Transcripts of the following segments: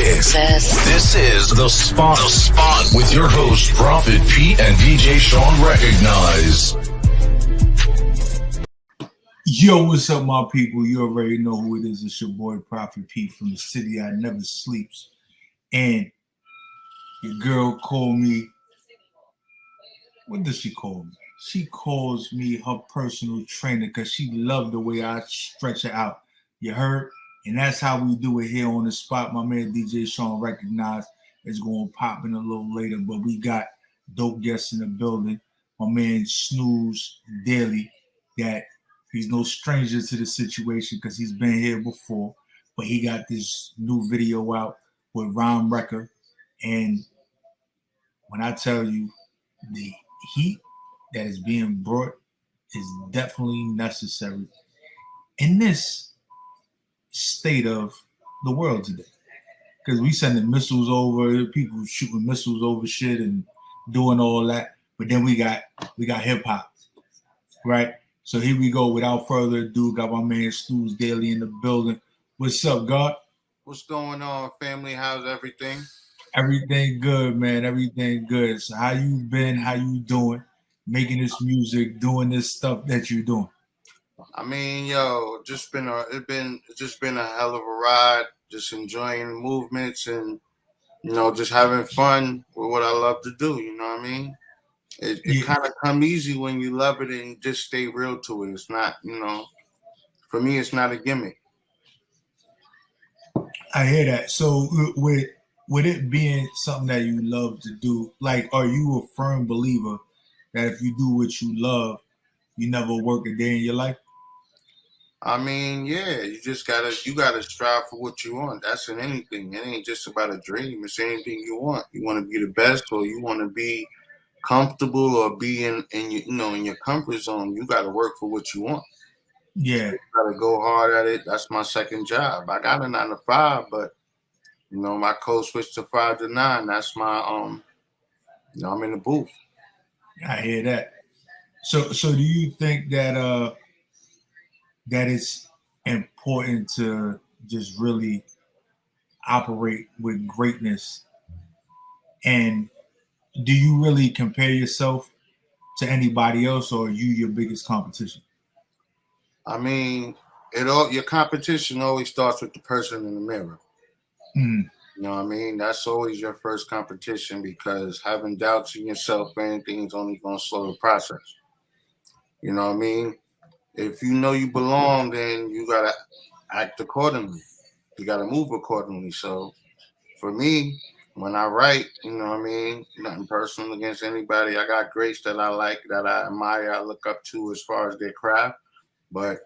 This is The Spot. The Spot with your host, Prophet Pete and DJ Sean Recognize. Yo, what's up, my people? You already know who it is. It's your boy, Prophet Pete from the city that never sleeps. And your girl called me. What does she call me? She calls me her personal trainer because she loved the way I stretch her out. You heard? And that's how we do it here on The Spot. My man DJ Sean Recognize is going to pop in a little later, but we got dope guests in the building. My man Snooze Daily, that he's no stranger to the situation because he's been here before, but he got this new video out with Rhyme Record. And when I tell you the heat that is being brought is definitely necessary in this state of the world today, because we sending missiles over, people shooting missiles over shit and doing all that, but then we got hip-hop, right? So here we go. Without further ado, got my man Snooze Daily in the building. What's up, God? What's going on, family? How's everything? Everything good, man. Everything good. So how you been? How you doing? Making this music, doing this stuff that you're doing. I mean, yo, it's been a hell of a ride. Just enjoying the movements and just having fun with what I love to do. You know what I mean? It kind of come easy when you love it and you just stay real to it. It's not, for me, it's not a gimmick. I hear that. So with it being something that you love to do, like, are you a firm believer that if you do what you love, you never work a day in your life? I mean, yeah, you gotta strive for what you want. That's in anything. It ain't just about a dream. It's anything you want. You want to be the best, or you want to be comfortable, or be in your comfort zone. You got to work for what you want. Yeah, you got to go hard at it. That's my second job. I got a 9 to 5, but my code switched to 5 to 9. That's my I'm in the booth. I hear that. So do you think that that it's important to just really operate with greatness? And do you really compare yourself to anybody else, or are you your biggest competition? I mean, your competition always starts with the person in the mirror. Mm. You know what I mean? That's always your first competition, because having doubts in yourself or anything is only going to slow the process. You know what I mean? If you know you belong, then you got to act accordingly. You got to move accordingly. So for me, when I write, you know what I mean? Nothing personal against anybody. I got greats that I like, that I admire, I look up to as far as their craft. But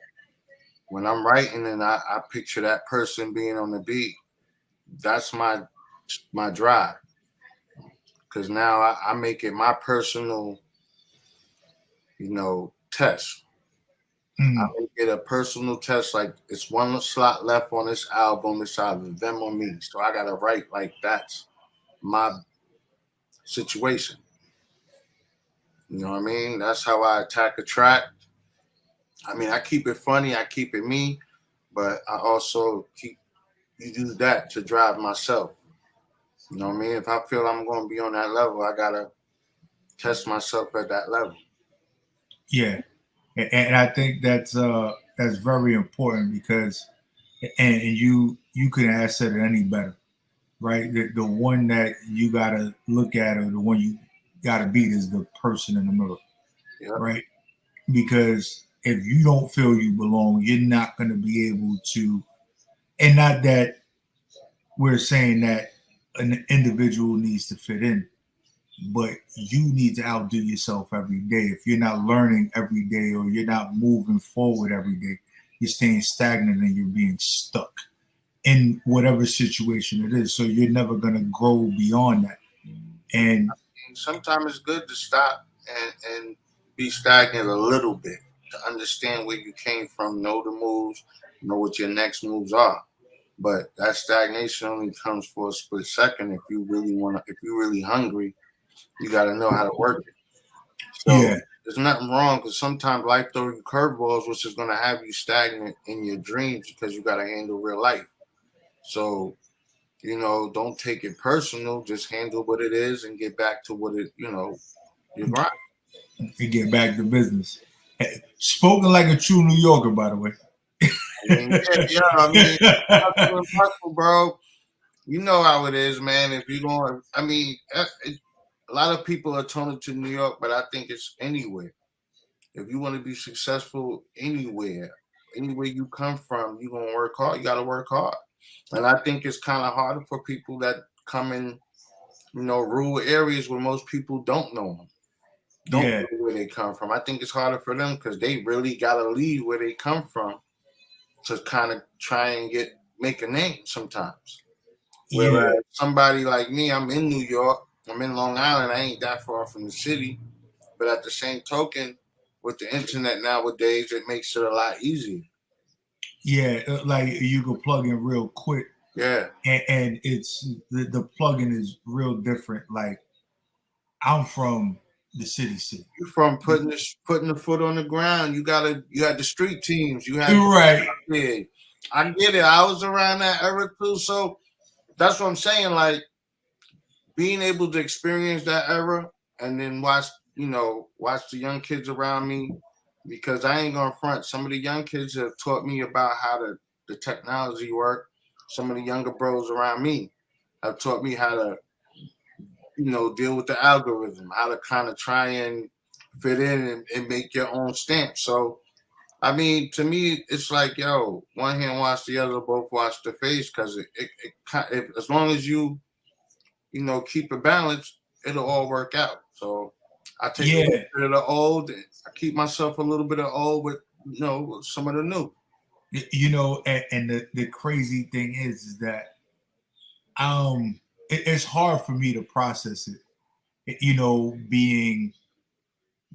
when I'm writing and I picture that person being on the beat, that's my drive. Because now I make it my personal, test. I make it a personal test. Like, it's one slot left on this album. It's either them or me. So I got to write like that's my situation. You know what I mean? That's how I attack a track. I mean, I keep it funny. I keep it me. But I also use that to drive myself. You know what I mean? If I feel I'm going to be on that level, I got to test myself at that level. Yeah. And I think that's very important, because and you couldn't have said it any better, right? The one that you gotta look at, or the one you gotta beat, is the person in the mirror, right? Because if you don't feel you belong, you're not gonna be able to. And not that we're saying that an individual needs to fit in, but you need to outdo yourself every day. If you're not learning every day, or you're not moving forward every day, you're staying stagnant and you're being stuck in whatever situation it is. So you're never going to grow beyond that. And sometimes it's good to stop and be stagnant a little bit, to understand where you came from, know the moves, know what your next moves are. But that stagnation only comes for a split second. If you really hungry, you got to know how to work it. So there's nothing wrong, because sometimes life throws you curveballs, which is going to have you stagnant in your dreams, because you got to handle real life. So You know, don't take it personal. Just handle what it is and get back to what it, you're right. And get back to business. Spoken like a true New Yorker, by the way. I mean, yeah. I mean, hustle and bustle, bro. You know how it is, man. If you're going, I mean, a lot of people are turning to New York, but I think it's anywhere. If you want to be successful anywhere you come from, you're gonna work hard. You gotta work hard. And I think it's kind of harder for people that come in, rural areas where most people don't know them, don't know where they come from. I think it's harder for them because they really gotta leave where they come from to kind of try and make a name sometimes. Whereas somebody like me, I'm in New York, I'm in Long Island, I ain't that far from the city. But at the same token, with the internet nowadays, it makes it a lot easier. Yeah, like you could plug in real quick. Yeah. And it's the plugin is real different. Like I'm from the city. You from putting the foot on the ground. You had the street teams. You had right. I get it. I was around that era too. So that's what I'm saying. Like being able to experience that era and then watch the young kids around me, because I ain't gonna front. Some of the young kids have taught me about how the technology work. Some of the younger bros around me have taught me how to, deal with the algorithm, how to kind of try and fit in and make your own stamp. So, I mean, to me, it's like, yo, one hand wash the other, both wash the face, because as long as you keep it balanced, it'll all work out. So I take a little bit of the old, and I keep myself a little bit of old with some of the new. And the crazy thing is that it's hard for me to process it.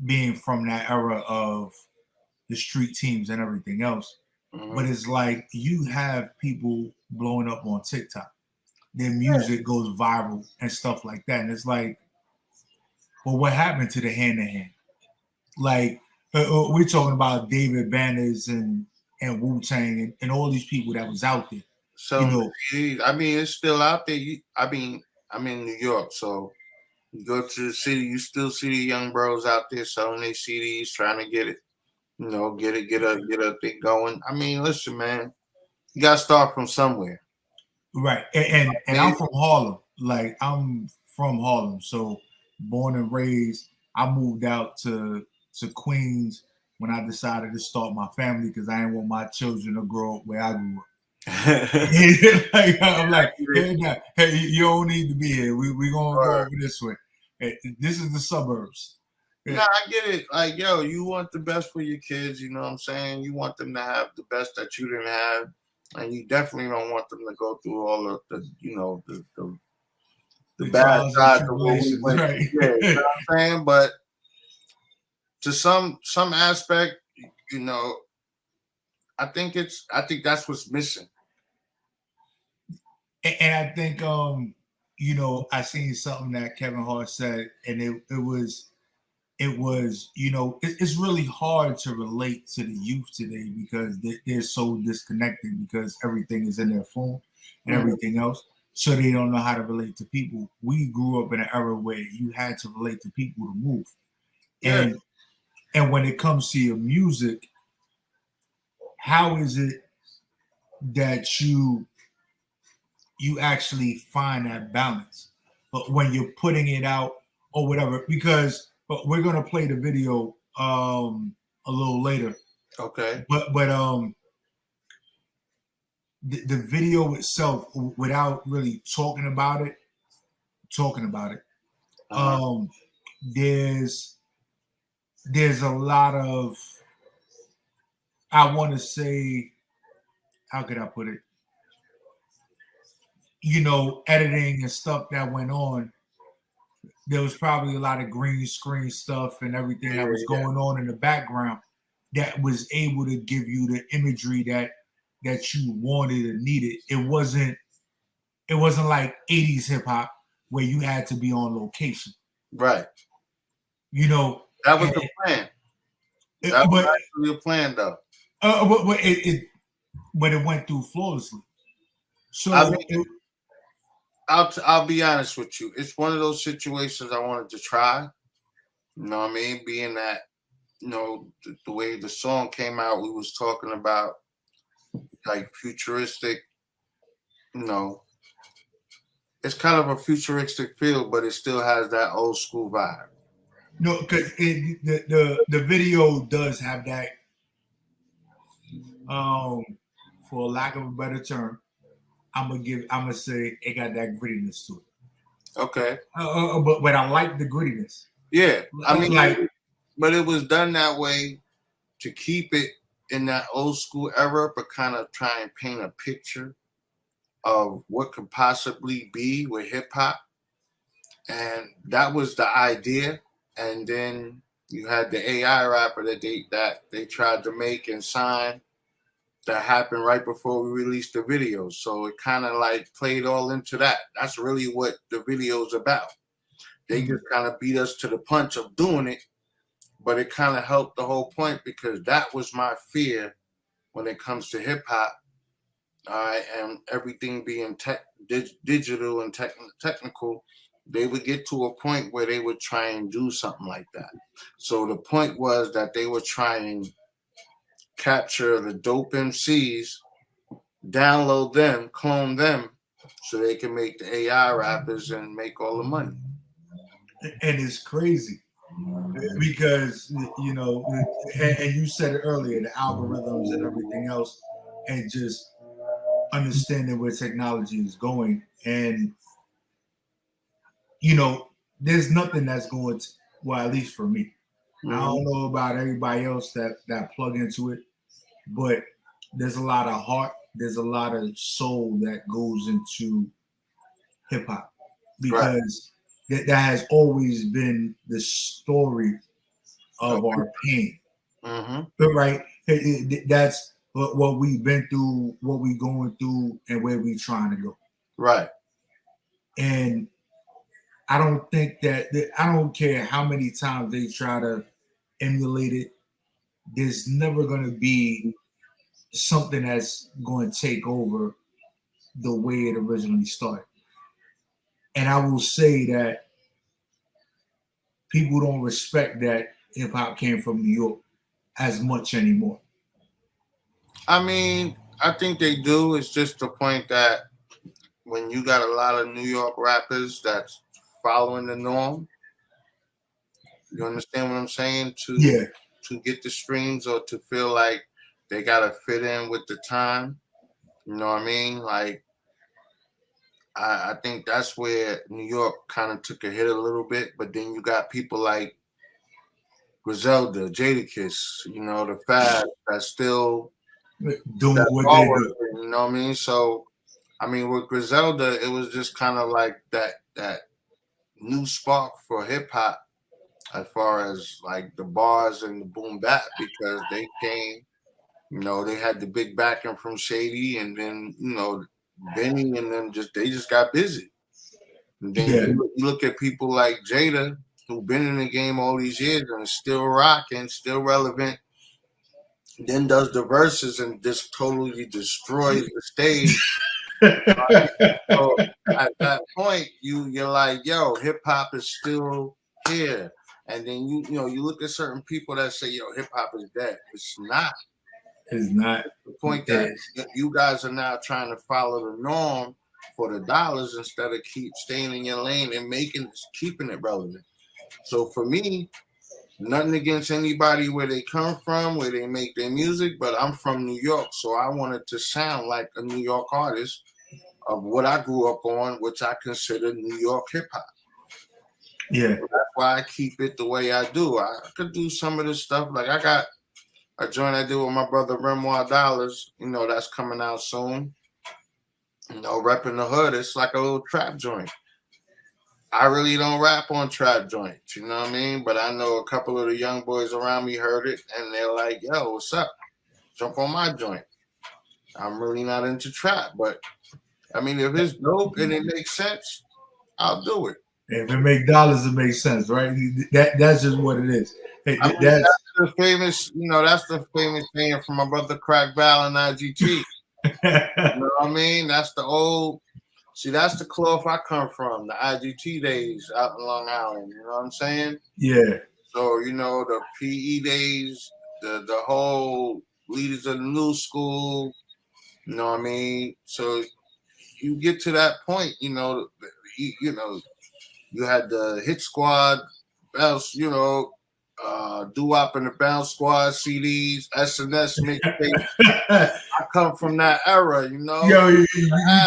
Being from that era of the street teams and everything else. Mm-hmm. But it's like you have people blowing up on TikTok. Their music goes viral and stuff like that. And it's like, well, what happened to the hand-to-hand? Like, we're talking about David Banners and Wu-Tang and all these people that was out there. So, I mean, it's still out there. I'm in New York, so you go to the city, you still see the young bros out there selling their CDs, trying to get it, get a thing going. I mean, listen, man, you got to start from somewhere. Right. And I'm from Harlem. Like, I'm from Harlem. So, born and raised, I moved out to Queens when I decided to start my family because I didn't want my children to grow up where I grew up. I'm like, hey, you don't need to be here. We're going to go over this way. Hey, this is the suburbs. Yeah, I get it. Like, yo, you want the best for your kids. You know what I'm saying? You want them to have the best that you didn't have. And you definitely don't want them to go through all of the bad sides of what we went through. Right. Yeah, you know what I'm saying? But to some aspect, I think that's what's missing. And I think I seen something that Kevin Hart said, and it was it's really hard to relate to the youth today because they're so disconnected because everything is in their phone and everything else. So they don't know how to relate to people. We grew up in an era where you had to relate to people to move. Yeah. And when it comes to your music, how is it that you actually find that balance? But when you're putting it out or whatever, but we're gonna play the video a little later. Okay. But the video itself, without really talking about it, there's a lot of, I want to say, how could I put it? Editing and stuff that went on. There was probably a lot of green screen stuff and everything that was going on in the background that was able to give you the imagery that you wanted and needed. It wasn't like 80s hip hop where you had to be on location. Right. That was the plan. That was actually a plan, though. But it went through flawlessly. So I'll be honest with you. It's one of those situations I wanted to try. You know what I mean? Being that, the way the song came out, we was talking about like futuristic, you know, it's kind of a futuristic feel, but it still has that old school vibe. No, because the video does have that, for lack of a better term, I'm gonna say it got that grittiness to it. Okay. But I like the grittiness. Yeah, I mean, like, but it was done that way to keep it in that old school era, but kind of try and paint a picture of what could possibly be with hip hop, and that was the idea. And then you had the AI rapper that they tried to make and sign. That happened right before we released the video, so it kind of like played all into that. That's really what the video's about. They just kind of beat us to the punch of doing it, but it kind of helped the whole point because that was my fear when it comes to hip hop. And everything being digital and technical, they would get to a point where they would try and do something like that. So the point was that they were trying to capture the dope MCs, download them, clone them, so they can make the AI rappers and make all the money. And it's crazy because, and you said it earlier, the algorithms and everything else, and just understanding where technology is going. And, there's nothing that's going to, well, at least for me. I don't know about everybody else that plug into it, but there's a lot of heart, there's a lot of soul that goes into hip hop because that has always been the story of our pain. Right? That's what we've been through, what we're going through, and where we're trying to go. Right. And I don't think that I don't care how many times they try to emulate it. There's never going to be something that's going to take over the way it originally started. And I will say that people don't respect that hip hop came from New York as much anymore. I mean, I think they do. It's just the point that when you got a lot of New York rappers that's following the norm, you understand what I'm saying? To get the streams or to feel like they gotta fit in with the time. You know what I mean? Like, I think that's where New York kind of took a hit a little bit, but then you got people like Griselda, Jadakiss, the Fab that's still doing what they do. You know what I mean? So, I mean, with Griselda, it was just kind of like that new spark for hip hop as far as like the bars and the boom bap because they came, they had the big backing from Shady, and then Benny and them they just got busy. And then you look at people like Jada, who've been in the game all these years and is still rocking, still relevant, then does the verses and just totally destroys the stage. So at that point, you're like, yo, hip hop is still here. And then you look at certain people that say, yo, hip hop is dead. It's not. It's not. The point that you guys are now trying to follow the norm for the dollars instead of keep staying in your lane and keeping it relevant. So for me, nothing against anybody where they come from, where they make their music, but I'm from New York, so I wanted to sound like a New York artist of what I grew up on, which I consider New York hip hop. Yeah. So that's why I keep it the way I do. I could do some of this stuff. Like I got a joint I did with my brother Renoir Dollars, that's coming out soon. Repping the hood. It's like a little trap joint. I really don't rap on trap joints, you know what I mean? But I know a couple of the young boys around me heard it, and they're like, yo, what's up? Jump on my joint. I'm really not into trap, but, I mean, if it's dope and it makes sense, I'll do it. If it make dollars, it makes sense, right? That's just what it is. That's the famous, that's the famous saying from my brother Crack Val and IGT. You know what I mean? That's the old See, that's the cloth I come from, the IGT days out in Long Island. You know what I'm saying? Yeah. So, you know, the PE days, the whole leaders of the new school, you know what I mean? So you get to that point, you know, you had the Hit Squad, bounce, you know, doo-wop and the Bounce Squad CDs, SNS mixtape. I come from that era, you know. Yo, you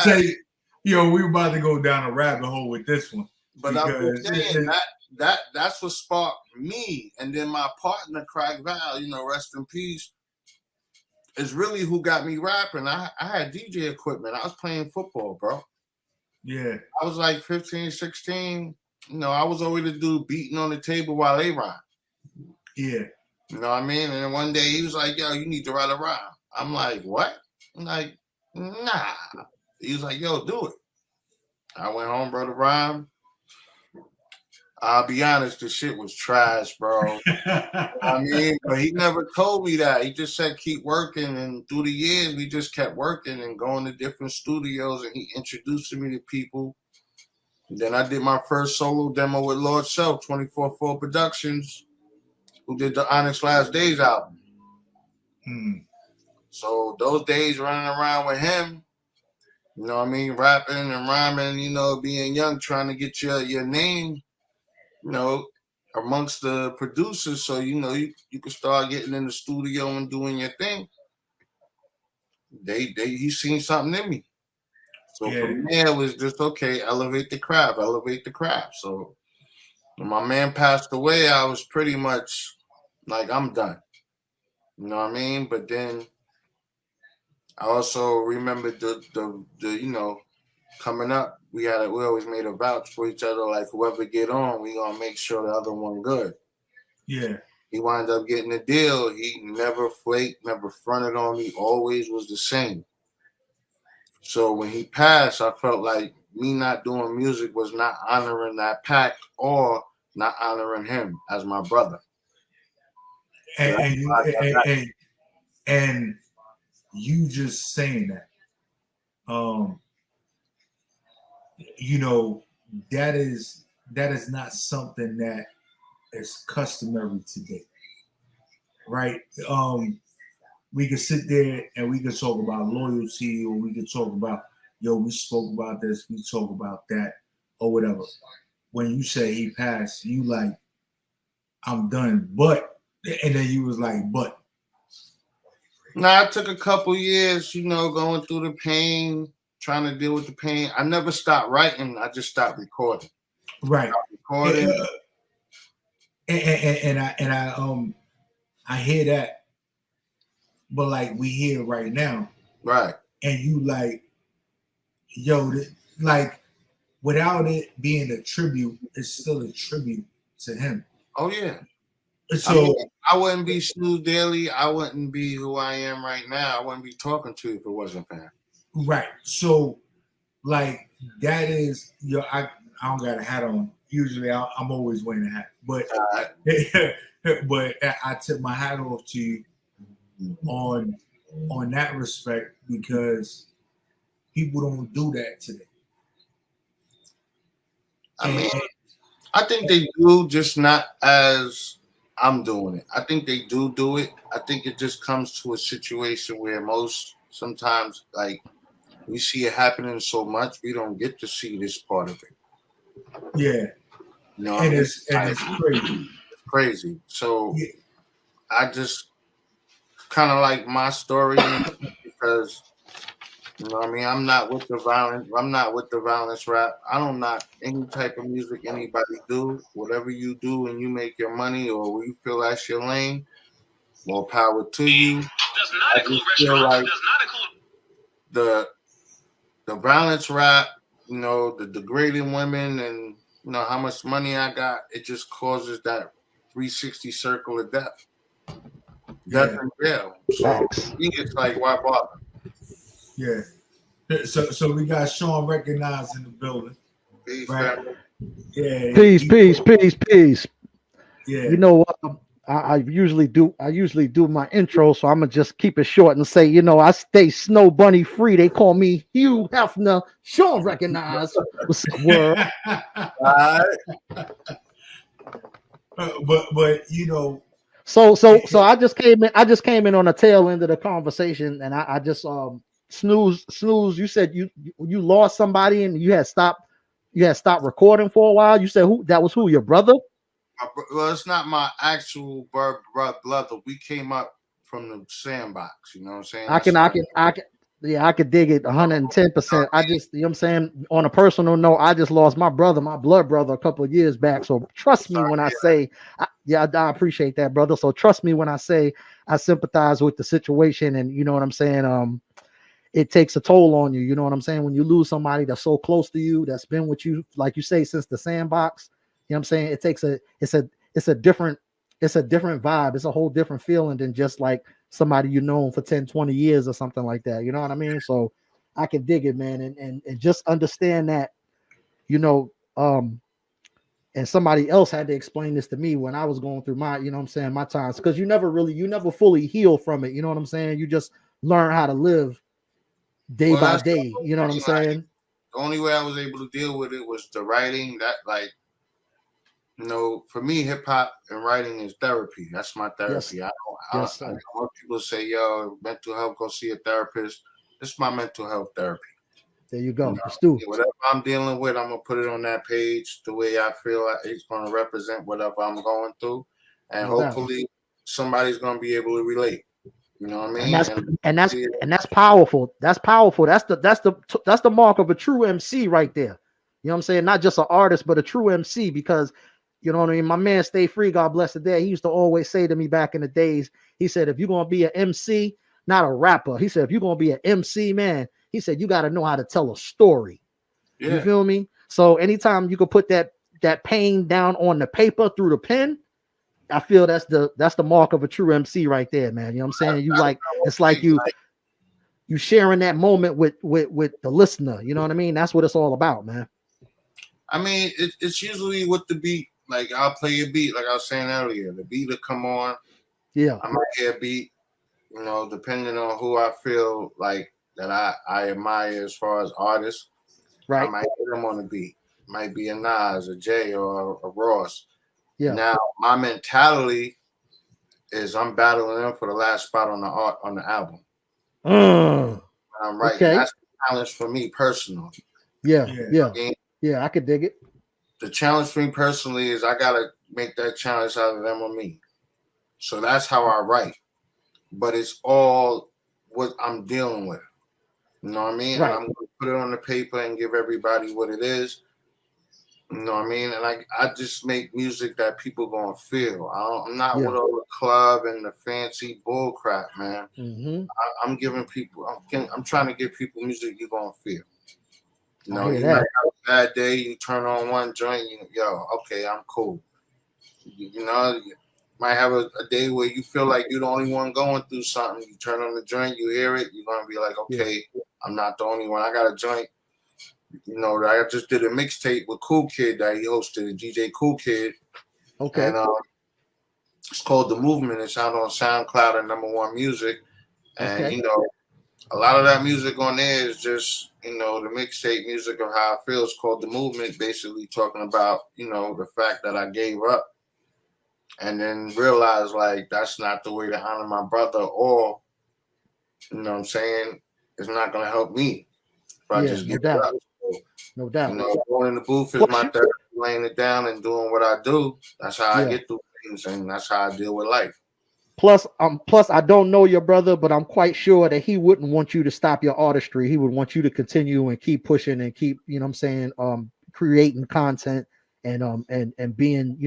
take, yo, we about to go down a rabbit hole with this one. But I'm just saying that's what sparked me, and then my partner, Craig Val, you know, rest in peace, is really who got me rapping. I had DJ equipment. I was playing football, bro. Yeah. I was like 15, 16. You know, I was always the dude beating on the table while they rhyme. Yeah. You know what I mean? And then one day he was like, yo, you need to write a rhyme. I'm like, what? I'm like, nah. He was like, yo, do it. I went home, wrote a rhyme. I'll be honest, the shit was trash, bro. I mean, but he never told me that. He just said keep working, and through the years, we just kept working and going to different studios, and he introduced me to people. And then I did my first solo demo with Lord Self, 24/4 Productions, who did the Onyx Last Days album. So those days running around with him, you know what I mean, rapping and rhyming, you know, being young, trying to get your name, you know, amongst the producers, so you know you can start getting in the studio and doing your thing. He seen something in me. So from there it was just okay, elevate the craft. So when my man passed away, I was pretty much like, I'm done. You know what I mean? But then I also remembered the you know, coming up, we always made a vouch for each other, like whoever get on, we gonna make sure the other one good. Yeah. He wound up getting a deal. He never flaked, never fronted on me, always was the same. So when he passed, I felt like me not doing music was not honoring that pact or not honoring him as my brother. And you just saying that, you know, that is not something that is customary today, right? We could sit there and we could talk about loyalty, or we could talk about, yo, we spoke about this, we talk about that, or whatever. When you say he passed, you like, I'm done, but, and then you was like, but. Nah, it took a couple years, you know, going through the pain, trying to deal with the pain. I never stopped writing. I just stopped recording. Right. Recording. I hear that, but like we hear right now, right? And you like, yo, like without it being a tribute, it's still a tribute to him. Oh yeah. So I mean, I wouldn't be Snooze Daily. I wouldn't be who I am right now. I wouldn't be talking to you if it wasn't for him. Right. So, like that is I don't got a hat on. Usually, I'm always wearing a hat, but but I took my hat off to you on that respect, because people don't do that today. I think they do, just not as I'm doing it. I think they do it. I think it just comes to a situation where sometimes like we see it happening so much, we don't get to see this part of it. Yeah. You know, it's crazy. It's crazy. So yeah. I just kind of like my story because, you know what I mean, I'm not with the violence. I'm not with the violence rap. I don't knock any type of music anybody do. Whatever you do and you make your money, or you feel that's your lane, more power to you. I just feel like the violence rap, you know, the degrading women, and you know how much money I got, it just causes that 360 circle of death. Death and jail. So it's like, why bother? Yeah. So we got Sean recognized in the building. Peace, right? family. Yeah. Peace. Yeah. You know, I usually do my intro, so I'm gonna just keep it short and say, I stay Snow Bunny free. They call me Hugh Hefner. Sean recognize. What's up, world? Right. but So I just came in on the tail end of the conversation, and I just snooze. You said you lost somebody and you had stopped recording for a while. You said who that was? Who, your brother? Well, it's not my actual brother. We came up from the sandbox. You know what I'm saying? I could dig it 110%. I just, what I'm saying, on a personal note, I just lost my blood brother, a couple of years back. So trust me when I say, I appreciate that, brother. So trust me when I say I sympathize with the situation, and you know what I'm saying. It takes a toll on you. You know what I'm saying? When you lose somebody that's so close to you, that's been with you, like you say, since the sandbox. You know what I'm saying? It's a different vibe. It's a whole different feeling than just like somebody you know for 10, 20 years or something like that. You know what I mean? So I can dig it, man. And just understand that, and somebody else had to explain this to me when I was going through my, you know what I'm saying, my times. Because you never fully heal from it. You know what I'm saying? You just learn how to live day by day. You know what I'm saying? The only way I was able to deal with it was the writing. That, like, for me, hip hop and writing is therapy. That's my therapy. Yes. I know people say, "Yo, mental health, go see a therapist." This is my mental health therapy. There you go. Stu. Whatever I'm dealing with, I'm gonna put it on that page the way I feel it's gonna represent whatever I'm going through, and hopefully somebody's gonna be able to relate. You know what I mean? And that's powerful. That's powerful. That's the mark of a true MC right there. You know what I'm saying? Not just an artist, but a true MC, because you know what I mean? My man Stay Free, God bless the day. He used to always say to me back in the days, he said, if you're gonna be an MC, not a rapper, he said, if you're gonna be an MC, man, he said, you got to know how to tell a story. Yeah. You feel me? So anytime you could put that pain down on the paper through the pen, I feel that's the mark of a true MC right there, man. You know what I'm saying? It's like you sharing that moment with the listener. You know what I mean? That's what it's all about, man. I mean, it's usually with the beat. Like, I'll play a beat, like I was saying earlier. The beat will come on. Yeah. I might hear a beat, depending on who I feel like that I admire as far as artists. Right. I might hit them on the beat. Might be a Nas, a Jay, or a Ross. Yeah. Now, my mentality is I'm battling them for the last spot on the album. I'm right. Okay. That's the challenge for me personally. Yeah. Yeah, I could dig it. The challenge for me personally is I gotta make that challenge out of them or me. So that's how I write. But it's all what I'm dealing with. You know what I mean? Right. And I'm gonna put it on the paper and give everybody what it is. You know what I mean? And I just make music that people gonna feel. I'm not with all the club and the fancy bull crap, man. Mm-hmm. I'm giving people. I'm trying to give people music you're gonna feel. You might have a bad day. You turn on one joint. Okay, I'm cool. You might have a day where you feel like you're the only one going through something. You turn on the joint, you hear it. You're gonna be like, okay, I'm not the only one. I got a joint. I just did a mixtape with Cool Kid that he hosted, DJ Cool Kid. Okay. And it's called The Movement. It's out on SoundCloud and #1 music. And a lot of that music on there is just, the mixtape music of how I feel. It's called The Movement, basically talking about, the fact that I gave up and then realized, like, that's not the way to honor my brother, or, you know what I'm saying, it's not going to help me if I just give up. No doubt. Going in the booth is my therapy, laying it down and doing what I do. That's how I get through things, and that's how I deal with life. Plus, I don't know your brother, but I'm quite sure that he wouldn't want you to stop your artistry. He would want you to continue and keep pushing and keep, creating content and being,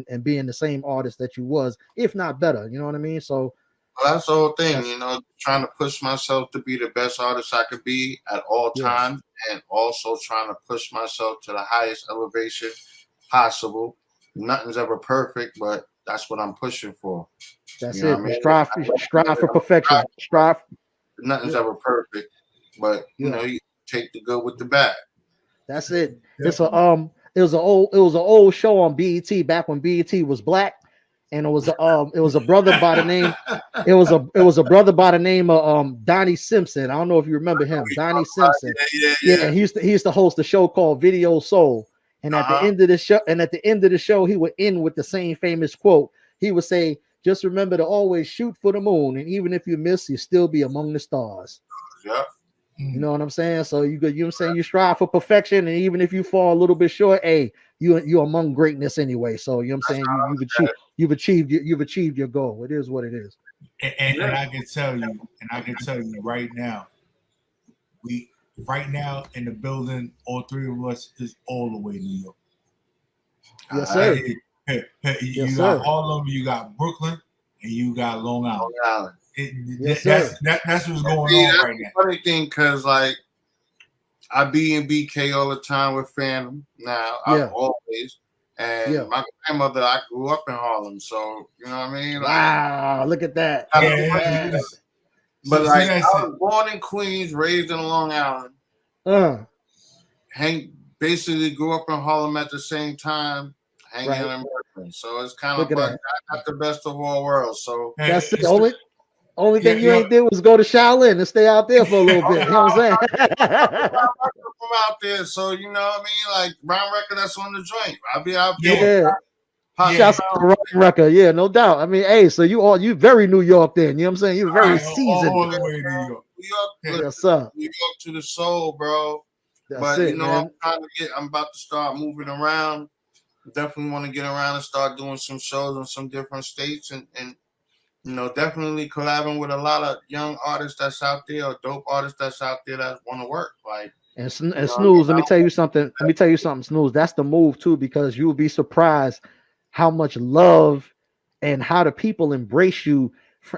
and being the same artist that you was, if not better. You know what I mean? So that's the whole thing, trying to push myself to be the best artist I could be at all times, and also trying to push myself to the highest elevation possible. Nothing's ever perfect, but that's what I'm pushing for. That's it. I mean? Strive for perfection. Strive. Nothing's ever perfect, but you take the good with the bad. That's it. It's it was an old show on BET back when BET was black. and it was a brother by the name it was a brother by the name of Donnie Simpson. I don't know if you remember him, Donnie Simpson. Yeah, he used to host a show called Video Soul. And at the end of the show, he would end with the same famous quote. He would say, "Just remember to always shoot for the moon, and even if you miss, you still be among the stars." Yeah. You know what I'm saying? So you know what I'm saying, you strive for perfection, and even if you fall a little bit short, hey, you're among greatness anyway. So you know what I'm saying, you've achieved your goal. It is what it is. And I can tell you right now, right now in the building, all three of us is all the way New York. Yes, sir. You got Harlem, you got Brooklyn, and you got Long Island. That's what's going on right now. Funny thing, cause like I be in BK all the time with Phantom now. I've always, and my grandmother, I grew up in Harlem, so you know what I mean. Wow, look at that. But like I was born in Queens, raised in Long Island. Basically grew up in Harlem at the same time, hanging in Brooklyn. So it's kind of like I got the best of all worlds. So that's the only thing you ain't did was go to Shaolin and stay out there for a little bit. You know what I'm saying? I'm out there, so you know what I mean. Like Brown Record, that's on the joint. I'll be out there. Shouts out to Brown Record, no doubt. I mean, hey, so you very New York then. You know what I'm saying? You're very seasoned. All the way to New York. Yes, sir. New York to the soul, bro. That's it, you know, man. I'm about to start moving around. Definitely want to get around and start doing some shows in some different states and you know, definitely collabing with a lot of young artists that's out there or dope artists that's out there that want to work. Like and Snooze, let me tell you something. Snooze. That's the move too, because you will be surprised how much love and how the people embrace you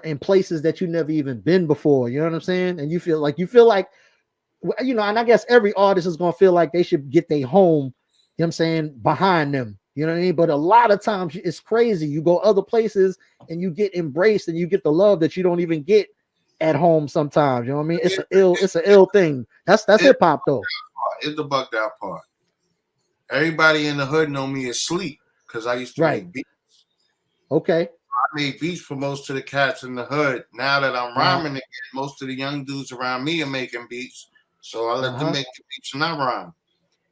in places that you never even been before. You know what I'm saying? And you feel like, you know, and I guess every artist is gonna feel like they should get their home, you know what I'm saying, behind them. You know what I mean? But a lot of times it's crazy. You go other places and you get embraced and you get the love that you don't even get at home sometimes. You know what I mean? It's an ill thing. That's hip hop though. It's the bugged out part. Everybody in the hood know me as Sleep because I used to make beats. Okay. I made beats for most of the cats in the hood. Now that I'm rhyming again, most of the young dudes around me are making beats. So I let them make the beats and I rhyme.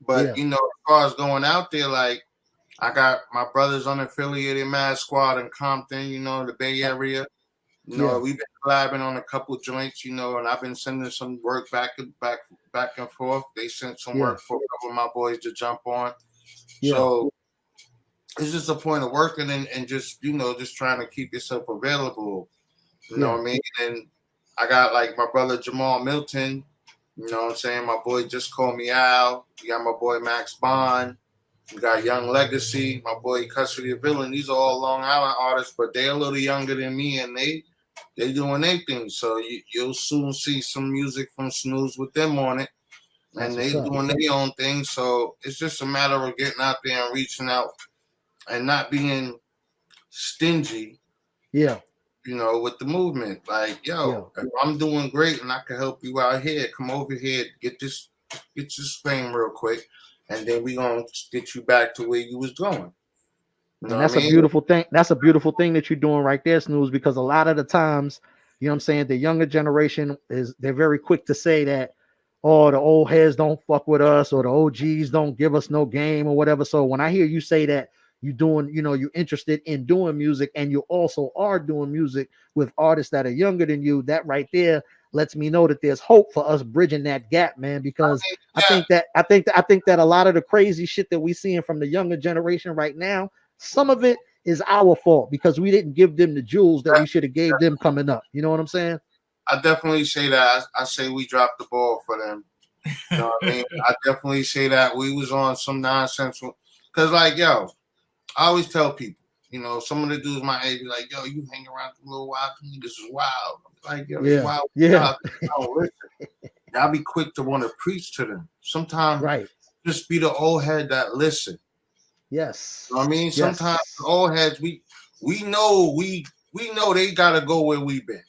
But you know, as far as going out there, like I got my brothers unaffiliated Mad Squad in Compton, you know, the Bay Area. You know, we've been collabing on a couple joints, you know, and I've been sending some work back and forth. They sent some work for a couple of my boys to jump on. So it's just a point of working and just, you know, just trying to keep yourself available. You know what I mean? And I got like my brother Jamal Milton, you know what I'm saying? My boy Just Call Me Al. You got my boy Max Bond. You got Young Legacy, my boy Custody of Villain. These are all Long Island artists, but they're a little younger than me, and they doing their thing. So you'll soon see some music from Snooze with them on it, and they doing their own thing. So it's just a matter of getting out there and reaching out and not being stingy. Yeah. You know, with the movement. Like, if I'm doing great and I can help you out here, come over here, get this fame real quick. And then we gonna get you back to where you was going. You know and that's a beautiful thing. That's a beautiful thing that you're doing right there, Snooze, because a lot of the times, you know what I'm saying, the younger generation they're very quick to say that, oh, the old heads don't fuck with us or the OGs don't give us no game or whatever. So when I hear you say that you're doing, you know, you're interested in doing music and you also are doing music with artists that are younger than you, that right there lets me know that there's hope for us bridging that gap, man, because I think that a lot of the crazy shit that we seeing from the younger generation right now, some of it is our fault because we didn't give them the jewels that we should have gave them coming up. You know what I'm saying? I definitely say that. I say we dropped the ball for them. You know what I mean? I definitely say that we was on some nonsense because, like, I always tell people, you know, some of the dudes my age be like, you hang around a little while, this is wild. Like, it's wild. Don't listen. I'll be quick to want to preach to them. Sometimes just be the old head that listen. Yes. You know what I mean? Sometimes the old heads, we know they gotta go where we've been.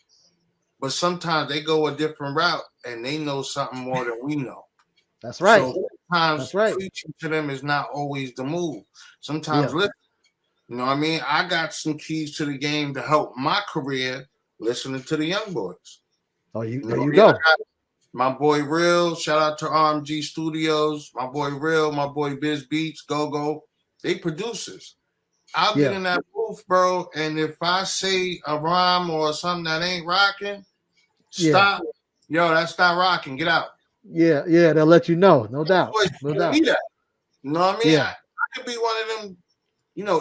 But sometimes they go a different route and they know something more than we know. That's right. So sometimes preaching to them is not always the move. Sometimes listen. You know what I mean? I got some keys to the game to help my career listening to the young boys. Oh, You know there you what I mean? go. My boy Real, shout out to RMG Studios. My boy Real, my boy Biz Beats, Go. They producers. I'll get in that booth, bro, and if I say a rhyme or something that ain't rocking, stop. Yo, that's not rocking. Get out. Yeah, they'll let you know. No doubt. No doubt. You know what I mean? Yeah. I could be one of them,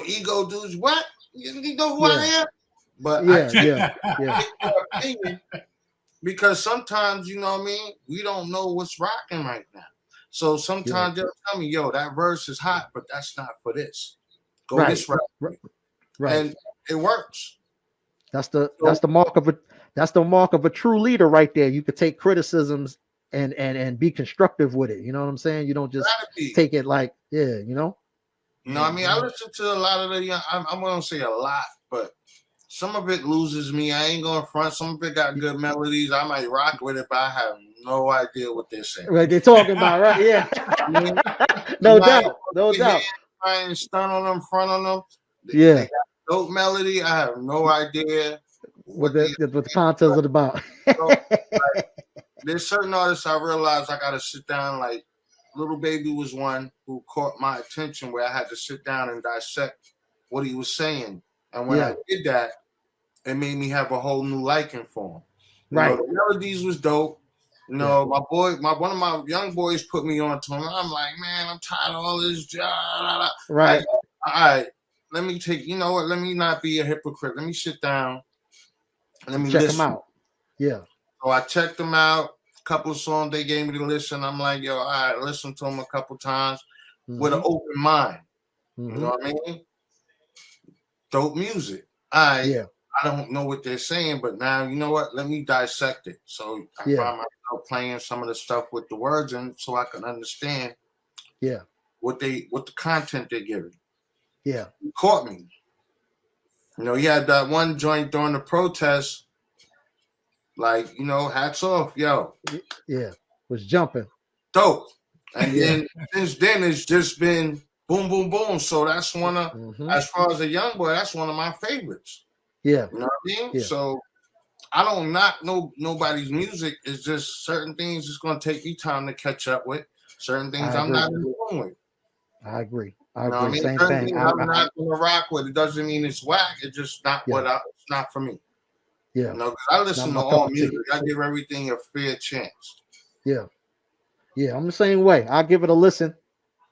ego dudes. What? You know who Yeah. I am? But opinion, because sometimes, you know what I mean, we don't know what's rocking right now. So sometimes they'll tell me, yo, that verse is hot, but that's not for this. Go this route. Right. And it works. That's the mark of a true leader right there. You could take criticisms and be constructive with it. You know what I'm saying? You don't just take it like, you know. You know what I mean? I listen to a lot of the young, I'm gonna say a lot, but some of it loses me. I ain't going front. Some of it got good melodies. I might rock with it, but I have no idea what they're saying. Right, they're talking about, right? Yeah. No doubt. I ain't stun on them, front on them. They got dope melody. I have no idea what the contest is about. There's certain artists I realized I gotta sit down. Like Little Baby was one who caught my attention where I had to sit down and dissect what he was saying. And when I did that, it made me have a whole new liking for him. You know, the melodies was dope. You know, one of my young boys put me on to him. I'm like, man, I'm tired of all this. Right. Like, all right, let me take, you know what? Let me not be a hypocrite. Let me sit down. Let me check listen. them out. Yeah. So I checked them out. A couple of songs they gave me to listen. I'm like, yo, all right, listen to them a couple times with an open mind. You know what I mean? Dope music. I don't know what they're saying, but now you know what? Let me dissect it. So I find myself playing some of the stuff with the words in, so I can understand. What the content they're giving. Yeah, it caught me. You know, he had that one joint during the protest. Like, you know, hats off, yo. Yeah, was jumping. Dope. And then since then it's just been boom, boom, boom. So that's one of, as far as a young boy, that's one of my favorites. Yeah. You know what I mean? Yeah. So I don't knock nobody's music. It's just certain things it's going to take me time to catch up with. Certain things I'm not in tune with. I agree. You know what I mean? Same certain thing. I'm not going to rock with. It doesn't mean it's whack. It's just not it's not for me. Yeah. You know, 'cause I listen to all music. I give everything a fair chance. Yeah. Yeah, I'm the same way. I'll give it a listen.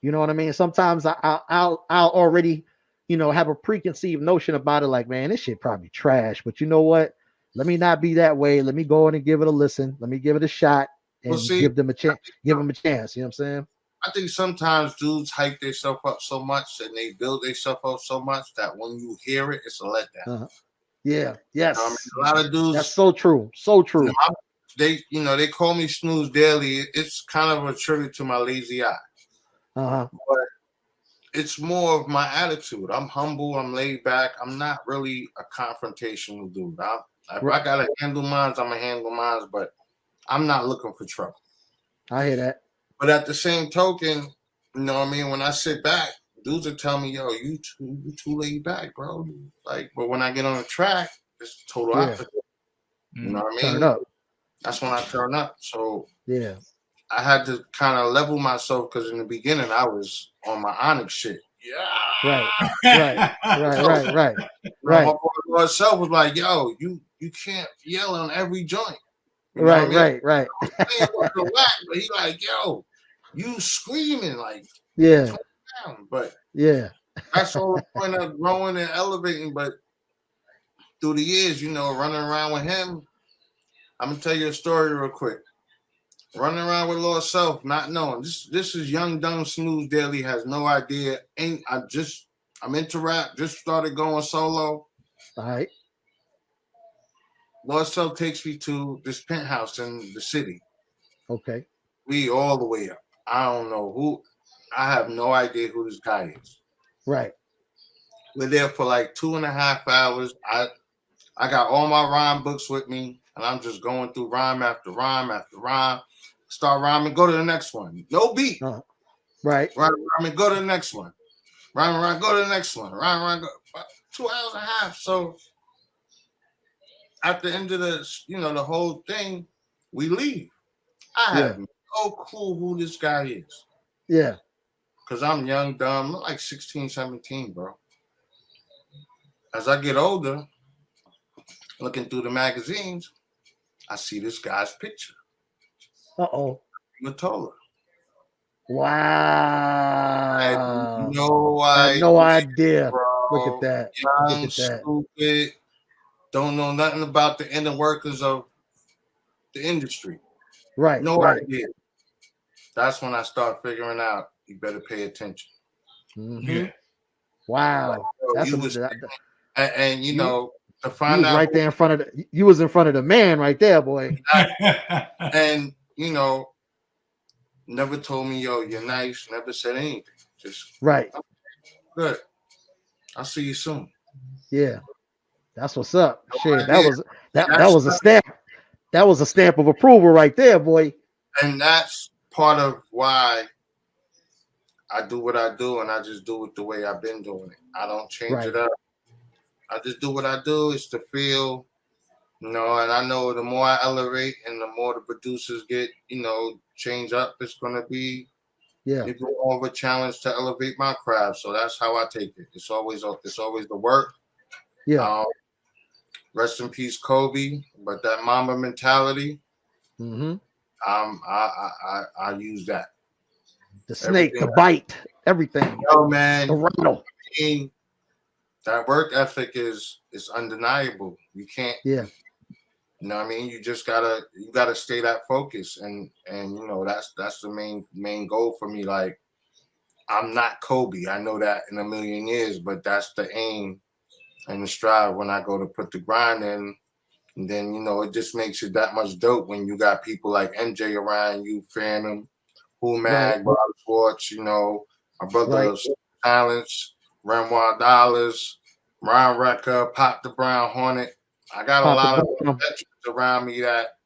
You know what I mean? Sometimes I'll already, you know, have a preconceived notion about it. Like, man, this shit probably trash. But you know what? Let me not be that way. Let me go in and give it a listen. Let me give it a shot and give them a chance. Give them a chance. You know what I'm saying? I think sometimes dudes hype themselves up so much and they build themselves up so much that when you hear it, it's a letdown. Yeah. Yes. I mean, a lot of dudes. That's so true. So true. You know, they call me Snooze Daily. It's kind of a tribute to my lazy eye. But it's more of my attitude. I'm humble. I'm laid back. I'm not really a confrontational dude. If I gotta handle mines, I'm gonna handle mines. But I'm not looking for trouble. I hear that. But at the same token, you know what I mean? When I sit back, dudes will tell me, yo, you too laid back, bro. Like, but when I get on the track, it's total opposite. You know what I mean? Turn up. That's when I turn up. So yeah, I had to kind of level myself because in the beginning I was on my Onyx shit. Yeah. Right. My boy self was like, yo, you can't yell on every joint. You know right. But he like, yo, you screaming like, down. But that's all the point of growing and elevating. But through the years, you know, running around with him, I'm gonna tell you a story real quick. Running around with Lord Self, not knowing. This is young, dumb, Snooze Daily, has no idea. I'm into rap, just started going solo. All right. Lord Self takes me to this penthouse in the city. Okay. We all the way up. I don't know who. I have no idea who this guy is. Right. We're there for like 2.5 hours. I got all my rhyme books with me, and I'm just going through rhyme after rhyme after rhyme. Start rhyming, go to the next one. No beat. Right. Rhyme, go to the next one. Rhyme, go to the next one. Rhyme, go. 2 hours and a half. So at the end of the whole thing, we leave. I have no clue who this guy is. Yeah. Because I'm young, dumb, like 16, 17, bro. As I get older, looking through the magazines, I see this guy's picture. Uh-oh. Matola. Wow. I had no idea. Bro. Look at that. Young, Look at that. stupid. Don't know nothing about the inner workings of the industry. Right. No idea. That's when I start figuring out you better pay attention. Mm-hmm. Yeah. Wow. Like, That's and you know, to find you was out right there in front of you was in front of the man right there, boy. And never told me, yo, you're nice, never said anything. Just right. Good. I'll see you soon. Yeah. That's what's up. Shit. That was a stamp. That was a stamp of approval right there, boy. And that's part of why I do what I do, and I just do it the way I've been doing it. I don't change it up. I just do what I do. It's to feel, and I know the more I elevate and the more the producers get, change up, it's going to be it's more of a challenge to elevate my craft. So that's how I take it. It's always the work. Yeah. Rest in peace, Kobe. But that Mamba mentality, mm-hmm. I use that. The snake, the bite, everything. Yo, man, the rattle. That work ethic is undeniable. You can't. Yeah. You know what I mean? You gotta stay that focus, and that's the main goal for me. Like, I'm not Kobe. I know that in a million years, but that's the aim and the strive when I go to put the grind in. And then, it just makes it that much dope when you got people like MJ around you, Phantom, Who Mag, Rob Schwartz, my brother Silence, Renoir Dollars, Ron Recca, Pop the Brown Hornet. I got a lot of veterans around me that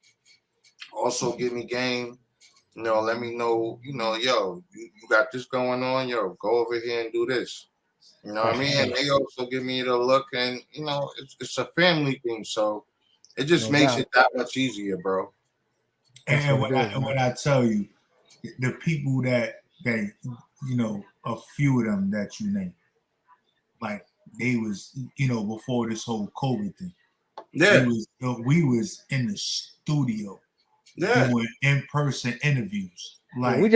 also give me game. Let me know, yo, you got this going on, yo, go over here and do this. You know what I mean? And they also give me the look, and it's a family thing, so it just makes it that much easier, bro. And when I tell you, the people that a few of them that you name, like they was before this whole COVID thing. Yeah, we was in the studio doing in-person interviews. Like we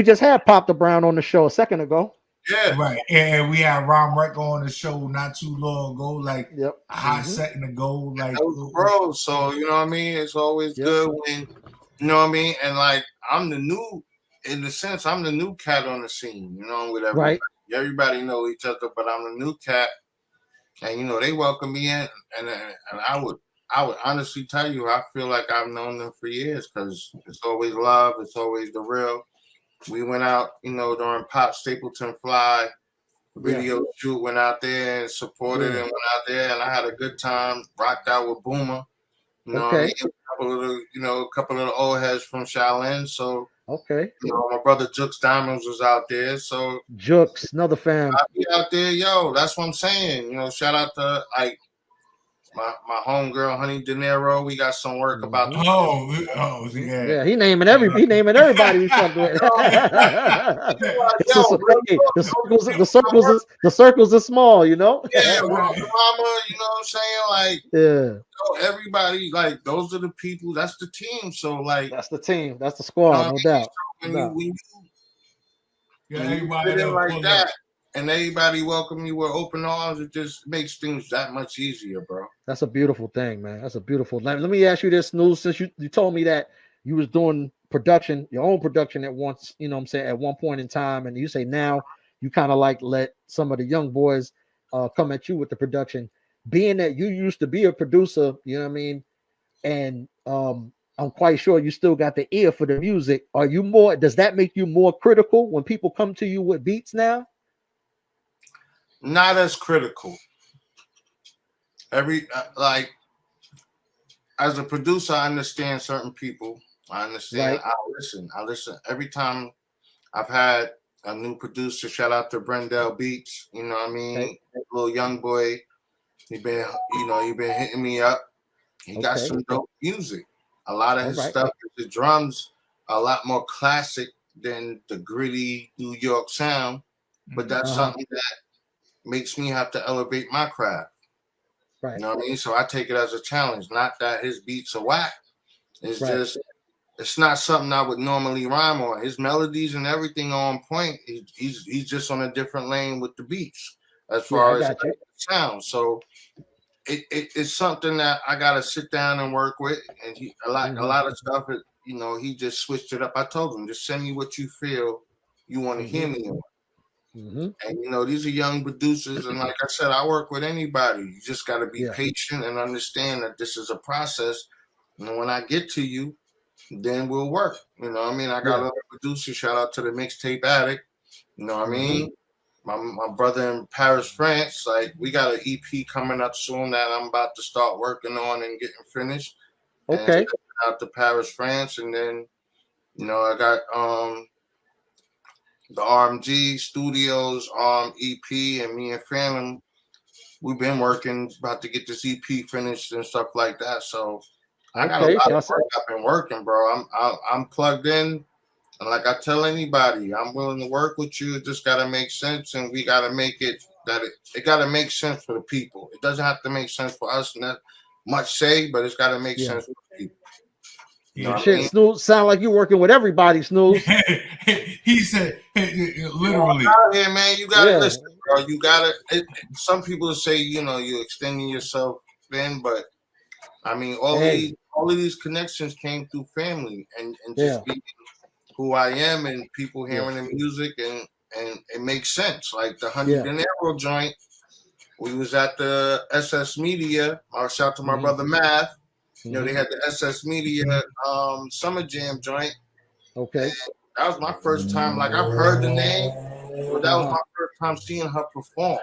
just had Pop the Brown on the show a second ago. Yeah, right. And we had Ron Recca on the show not too long ago, like a hot second ago, like bro. So you know what I mean. It's always good when and like I'm the new, in the sense I'm the new cat on the scene. With everybody. Everybody know each other, but I'm the new cat, and they welcome me in, and I would honestly tell you I feel like I've known them for years because it's always love, it's always the real. We went out, during Pop Stapleton Fly video shoot, went out there and supported and went out there, and I had a good time, rocked out with Boomer. What I mean? A couple of the old heads from Shaolin. So my brother Jux Diamonds was out there. So Jux, another fan. I'll be out there, yo. That's what I'm saying. Shout out to like my homegirl, Honey De Niro. We got some work about. Yeah, he naming everybody we fucked with. The circles are small, Yeah, mama, you know what I'm saying? Like, everybody, like, those are the people. That's the team. So, like, that's the team. That's the squad, no doubt. When everybody like that. And everybody welcome you with open arms. It just makes things that much easier, bro. That's a beautiful thing, man. That's a beautiful. Let me ask you this, Snooze. Since you told me that you was doing production, your own production at once, at one point in time, and you say now you kind of like let some of the young boys come at you with the production. Being that you used to be a producer, you know what I mean, and I'm quite sure you still got the ear for the music. Are you more? Does that make you more critical when people come to you with beats now? Not as critical. Like, as a producer, I understand certain people. I understand. Right. I listen. Every time I've had a new producer, shout out to Brendel Beats. You know what I mean? Little young boy he been hitting me up. He got some dope music. A lot of his stuff, the drums are a lot more classic than the gritty New York sound. But that's something that makes me have to elevate my craft. Right. You know what I mean? So I take it as a challenge. Not that his beats are whack. It's just, it's not something I would normally rhyme on. His melodies and everything are on point. He's just on a different lane with the beats as far as the sound. So it's something that I gotta sit down and work with. And a lot of stuff. He just switched it up. I told him, just send me what you feel you want to hear me on. And these are young producers, and like I said, I work with anybody. You just got to be patient and understand that this is a process. And when I get to you, then we'll work. You know what I mean? I got a producer. Shout out to the Mixtape Addict. You know what I mean? My brother in Paris, France. Like, we got an EP coming up soon that I'm about to start working on and getting finished. Okay. And out to Paris, France, and then I got the RMG Studios EP, and me and Phantom, we've been working, about to get this EP finished and stuff like that. So I got a lot of work. I've been working, bro. I'm plugged in, and like I tell anybody, I'm willing to work with you. It just gotta make sense, and we gotta make it that it gotta make sense for the people. It doesn't have to make sense for us, not much say, but it's gotta make sense for the people. Shit, Snooze, sound like you're working with everybody, Snooze. He said, literally. Out here, man, you gotta listen, bro. You gotta. Some people say, you're extending yourself in, but I mean, all of these connections came through family and just being who I am, and people hearing the music, and it makes sense. Like the Honey Dinero joint, we was at the SS Media. I'll shout to my brother Math. They had the SS Media Summer Jam joint. Okay. That was my first time. Like, I've heard the name, but that was my first time seeing her perform.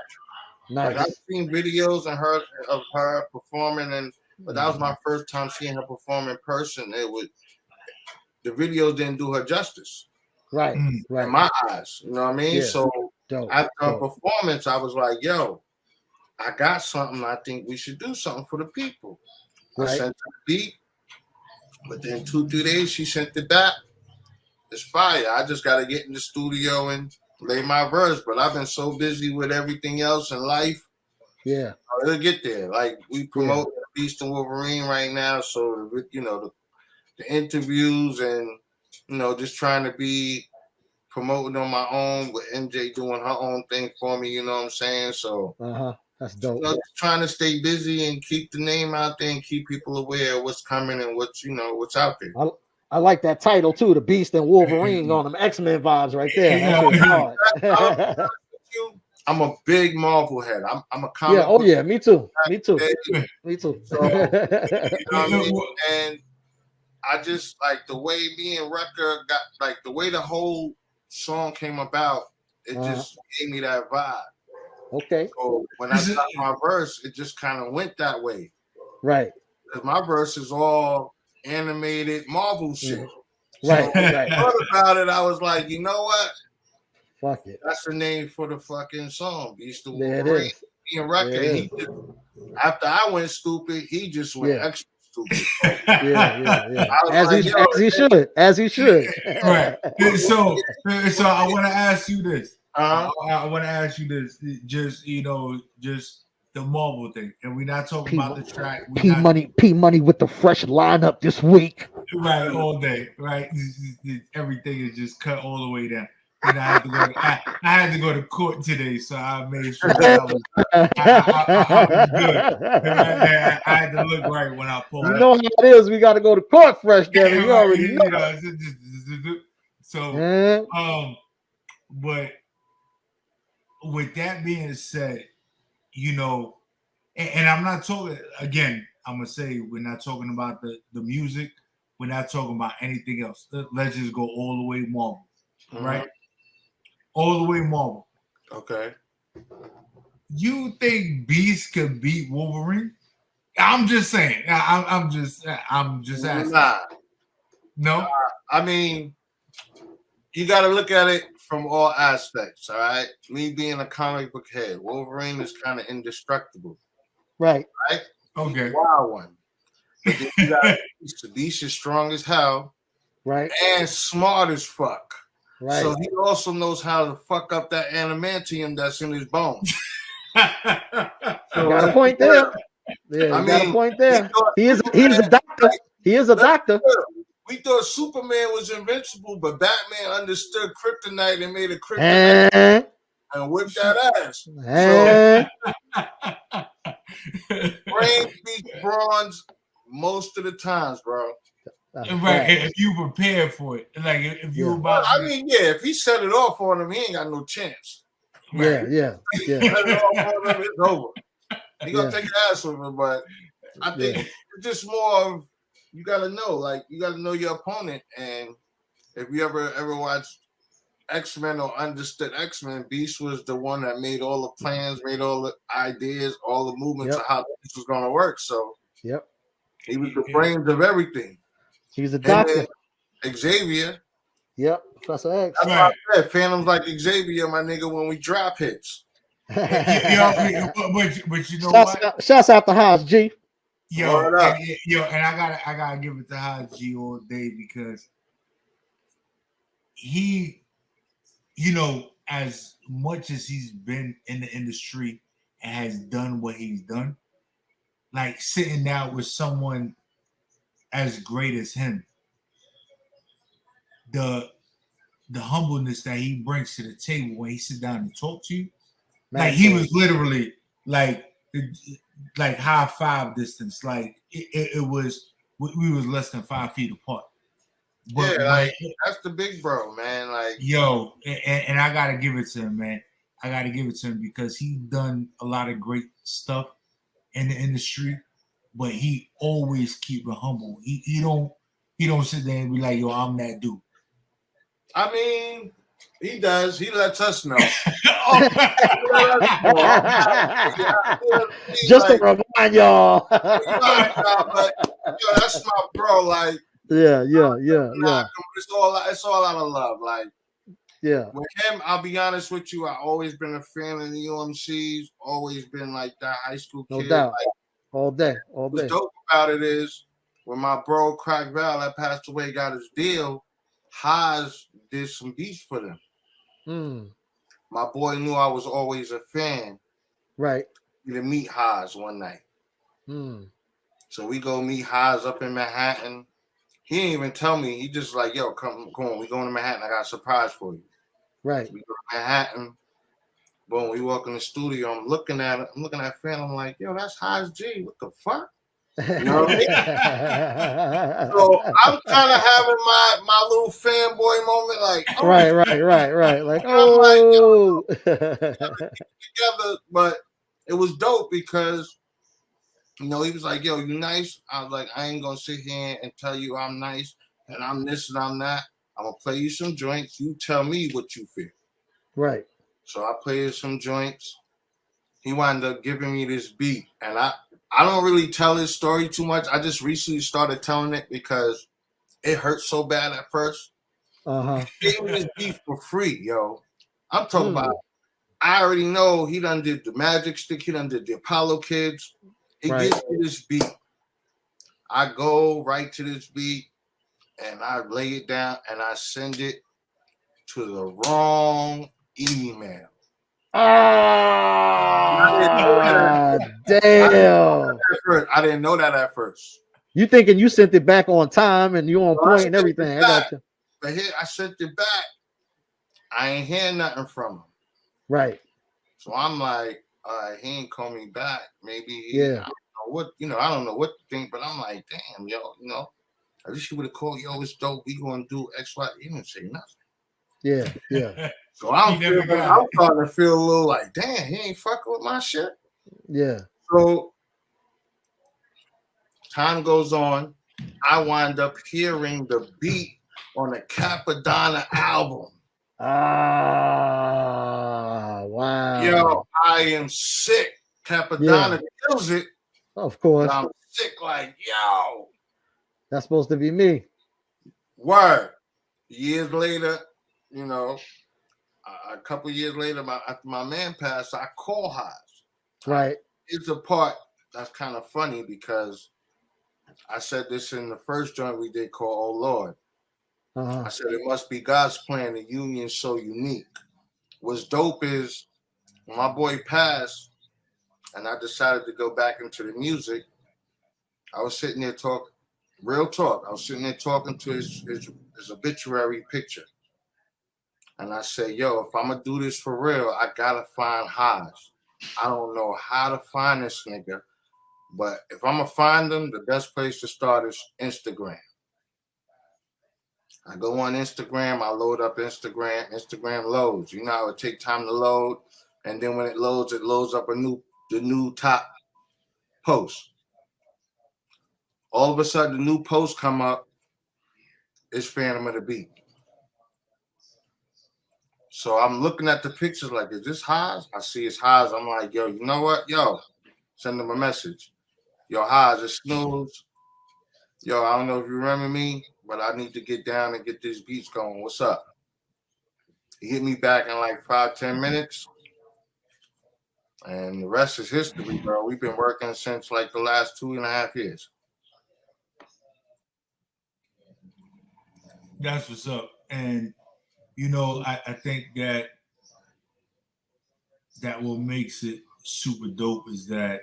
Nice. Like, I've seen videos of her performing, but that was my first time seeing her perform in person. The videos didn't do her justice. Right. In my eyes. You know what I mean? Yeah. So after her Dope. performance, I was like, yo, I got something. I think we should do something for the people. I sent her the beat, but then 2-3 days she sent it back. It's fire. I just got to get in the studio and lay my verse, but I've been so busy with everything else in life. Yeah. It'll get there. Like, we promote Beast and Wolverine right now, so the interviews and just trying to be promoting on my own, with MJ doing her own thing for me. You know what I'm saying? So that's dope. Just trying to stay busy and keep the name out there and keep people aware of what's coming and what's out there. I like that title too, the Beast and Wolverine on them X-Men vibes right there. That's hard. I'm a big Marvel head. I'm a comic. Me too. Me too. Me too. So, you know what I mean? And I just like the way me and Wrecker got, like the way the whole song came about. It just gave me that vibe. Okay. So when I got my verse, it just kind of went that way. Right. Because my verse is all animated Marvel shit. Right. So when I thought about it, I was like, you know what? Fuck it. That's the name for the fucking song. Beast of There Wolverine. it is. Me and Wrecker, after I went stupid, he just went extra stupid. As he should. Right. So I want to ask you this. I want to ask you this. Just the Marvel thing, and we're not talking about the track. P Money with the fresh lineup this week. Right, all day. Right, everything is just cut all the way down. And I had to go to court today, so I made sure that I was good. I had to look right when I pulled. You know how it is. We got to go to court fresh, Devin. You already know. So, but with that being said, and I'm not talking again. I'm gonna say we're not talking about the music. We're not talking about anything else. Let's just go all the way Marvel, right? All the way Marvel. Okay. You think Beast could beat Wolverine? I'm just saying. I'm just asking. Nah. No. I mean, you got to look at it from all aspects. All right. Me being a comic book head, Wolverine is kind of indestructible. Right. Right? Okay. Wild one. But then you got Beast is strong as hell. Right. And smart as fuck. Right. So he also knows how to fuck up that adamantium that's in his bones. You got a point there. Yeah, you got a point there. He is a doctor. He is a doctor. We thought Superman was invincible, but Batman understood kryptonite and made a kryptonite and whipped that ass. So brain beats bronze most of the times, bro. Right, if you prepare for it, like if you about. I mean, yeah, if he set it off on him, he ain't got no chance. Right? Yeah. Set it off on him, it's over. He gonna take your ass with him, but I think it's just more of you gotta know, like you gotta know your opponent. And if you ever watched X-Men or understood X-Men, Beast was the one that made all the plans, made all the ideas, all the movements of how this was gonna work. So he was the brains of everything. He was a doctor. Xavier. Yep, Professor X. That's why I said Phantom's like Xavier, my nigga, when we drop hits. But you know what? Shouts out to Haas G. Yo, and I gotta give it to Haas G all day because he, you know, as much as he's been in the industry and has done what he's done, like sitting down with someone as great as him, the humbleness that he brings to the table when he sits down and talk to you, like he was literally like high five distance, like it was we was less than 5 feet apart. But, like that's the big bro, man. Like and I gotta give it to him, man. I gotta give it to him because he done a lot of great stuff in the industry, but he always keep it humble. He don't sit there and be like, yo, I'm that dude. I mean, he does. He lets us know. Just to remind y'all. But that's my bro. Like, yeah. It's all out of love. Like, with him, I'll be honest with you. I've always been a fan of the UMCs. Always been like that high school kid. No doubt. Like, all day. What's dope about it is when my bro Crack Val that passed away got his deal, Haas did some beats for them. My boy knew I was always a fan. Right. We to meet Haas one night. So we go meet Haas up in Manhattan. He didn't even tell me. He just like, yo, come on. We going to Manhattan. I got a surprise for you. Right. We go to Manhattan. Boom, we walk in the studio. I'm looking at it. I'm looking at Fan. I'm like, yo, that's Haas G. What the fuck? You know what I mean? So I'm kind of having my little fanboy moment, like right. Like, oh, together. But it was dope because, you know, he was like, yo, you nice? I was like, I ain't gonna sit here and tell you I'm nice and I'm this and I'm that. I'm gonna play you some joints. You tell me what you feel. Right. So I played some joints. He wound up giving me this beat, and I don't really tell his story too much. I just recently started telling it because it hurt so bad at first. He gave me this beat for free, yo. I'm talking about, I already know he done did the Magic Stick, he done did the Apollo Kids. He gives me this beat. I go right to this beat, and I lay it down, and I send it to the wrong email. Damn. I didn't know that at first. You thinking you sent it back on time and you on point and everything. I got you. But here I sent it back. I ain't hearing nothing from him. Right. So I'm like, he ain't call me back. Maybe I don't know what to think, but I'm like, damn, yo, you know, I wish you would have called, yo, it's dope. We gonna do X, Y. He didn't say nothing. Yeah. So I'm starting to feel a little like, damn, he ain't fucking with my shit. Yeah. So time goes on. I wind up hearing the beat on the Capadonna album. Wow. Yo, I am sick. Capadonna kills it. Of course. I'm sick, like, yo. That's supposed to be me. Word. Years later, you know, a couple years later, after my man passed, I call Haas. Right. It's a part that's kind of funny because I said this in the first joint we did called Oh Lord. I said it must be God's plan. The union's so unique. What's dope is when my boy passed and I decided to go back into the music, I was sitting there talking, real talk. I was sitting there talking to his obituary picture. And I said, yo, if I'm going to do this for real, I got to find Hodge. I don't know how to find this nigga, but if I'm going to find him, the best place to start is Instagram. I go on Instagram, I load up Instagram. Instagram loads. You know how it take time to load, and then when it loads up the new top post. All of a sudden, the new post come up. It's Phantom of the Beat. So I'm looking at the pictures like, is this Haas? I see it's Haas. I'm like, yo, you know what? Yo, send them a message. Yo, Haas, it's Snooze. Yo, I don't know if you remember me, but I need to get down and get these beats going. What's up? He hit me back in like 5-10 minutes. And the rest is history, bro. We've been working since like the last 2.5 years. That's what's up. And, you know, I think that what makes it super dope is that,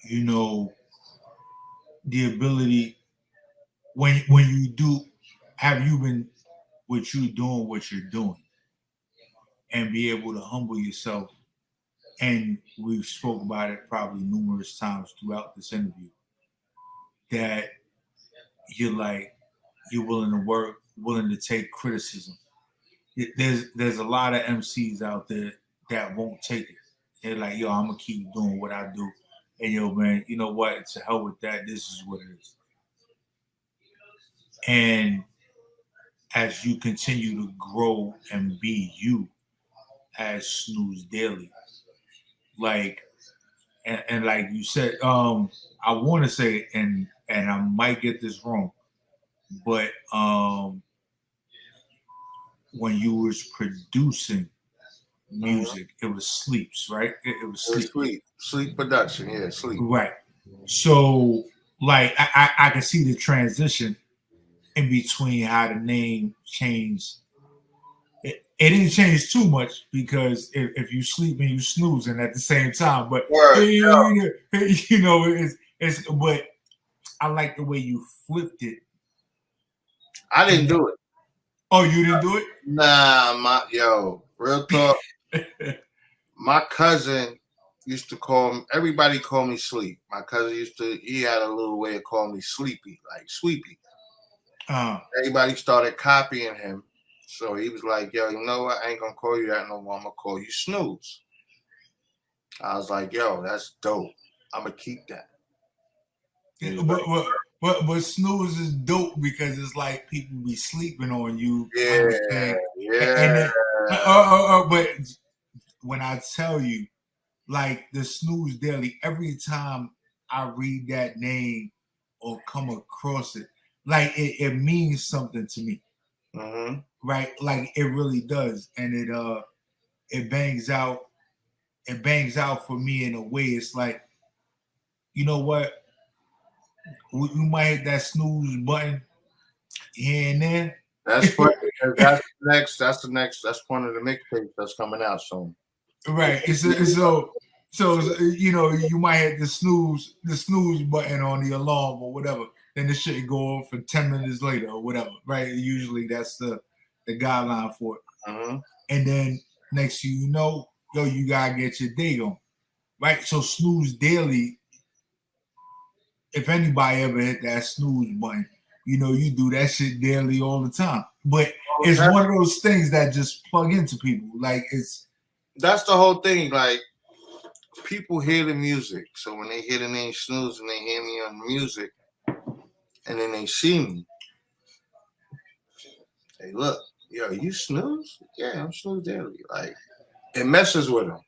you know, the ability when you do have you been what you're doing and be able to humble yourself. And we've spoke about it probably numerous times throughout this interview that you're willing to work, willing to take criticism. There's a lot of MCs out there that won't take it. They're like, yo, I'm gonna keep doing what I do. And yo, man, you know what? To hell with that. This is what it is. And as you continue to grow and be you as Snooze Daily, like, and like you said, I want to say, and I might get this wrong, but when you was producing music, it was Sleeps, right? It was Sleep production, yeah, Sleep. Right. So, like, I can see the transition in between how the name changed. It didn't change too much because if you sleep and you snoozing at the same time, but you know, it's. But I like the way you flipped it. I didn't do it. Oh, you didn't do it? Nah, real talk. My cousin used to everybody called me Sleep. My cousin he had a little way of calling me Sleepy, like Sweepy. Everybody started copying him. So he was like, yo, you know what? I ain't gonna call you that no more. I'm gonna call you Snooze. I was like, yo, that's dope. I'm gonna keep that. Yeah, but Snooze is dope because it's like people be sleeping on you. Yeah. And then, but when I tell you, like the Snooze Daily, every time I read that name or come across it, like it means something to me. Mm-hmm. Right? Like it really does. And it bangs out for me in a way. It's like, you know what? We might hit that snooze button here and there. That's funny because that's the next. That's one of the mixtapes that's coming out soon. Right. So you know, you might hit the snooze button on the alarm or whatever. Then the shit go off for 10 minutes later or whatever. Right. Usually that's the guideline for it. Mm-hmm. And then next thing you know, yo, you gotta get your day on. Right. So Snooze Daily, if anybody ever hit that snooze button, you know, you do that shit daily all the time. But it's one of those things that just plug into people. Like that's the whole thing. Like people hear the music. So when they hear the name Snooze and they hear me on the music and then they see me, hey, look, yo, you Snooze? Yeah, I'm Snooze Daily. Like it messes with them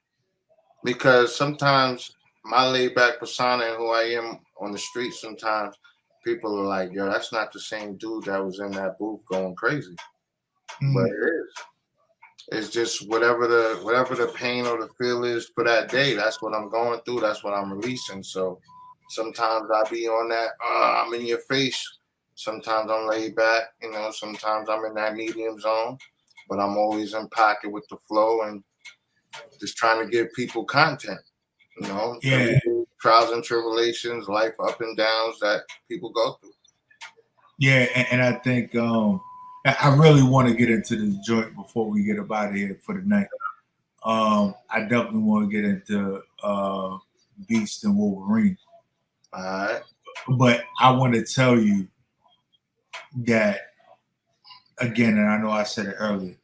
because sometimes my laid back persona and who I am on the street, sometimes people are like, yo, that's not the same dude that was in that booth going crazy. But it is. It's just whatever the pain or the feel is for that day. That's what I'm going through. That's what I'm releasing. So sometimes I be on that. I'm in your face. Sometimes I'm laid back. Sometimes I'm in that medium zone. But I'm always in pocket with the flow and just trying to give people content. Yeah. Trials and tribulations, life up and downs that people go through. Yeah, and I think I really want to get into this joint before we get up out of here for the night. I definitely want to get into Beast and Wolverine. All right. But I want to tell you that again, and I know I said it earlier,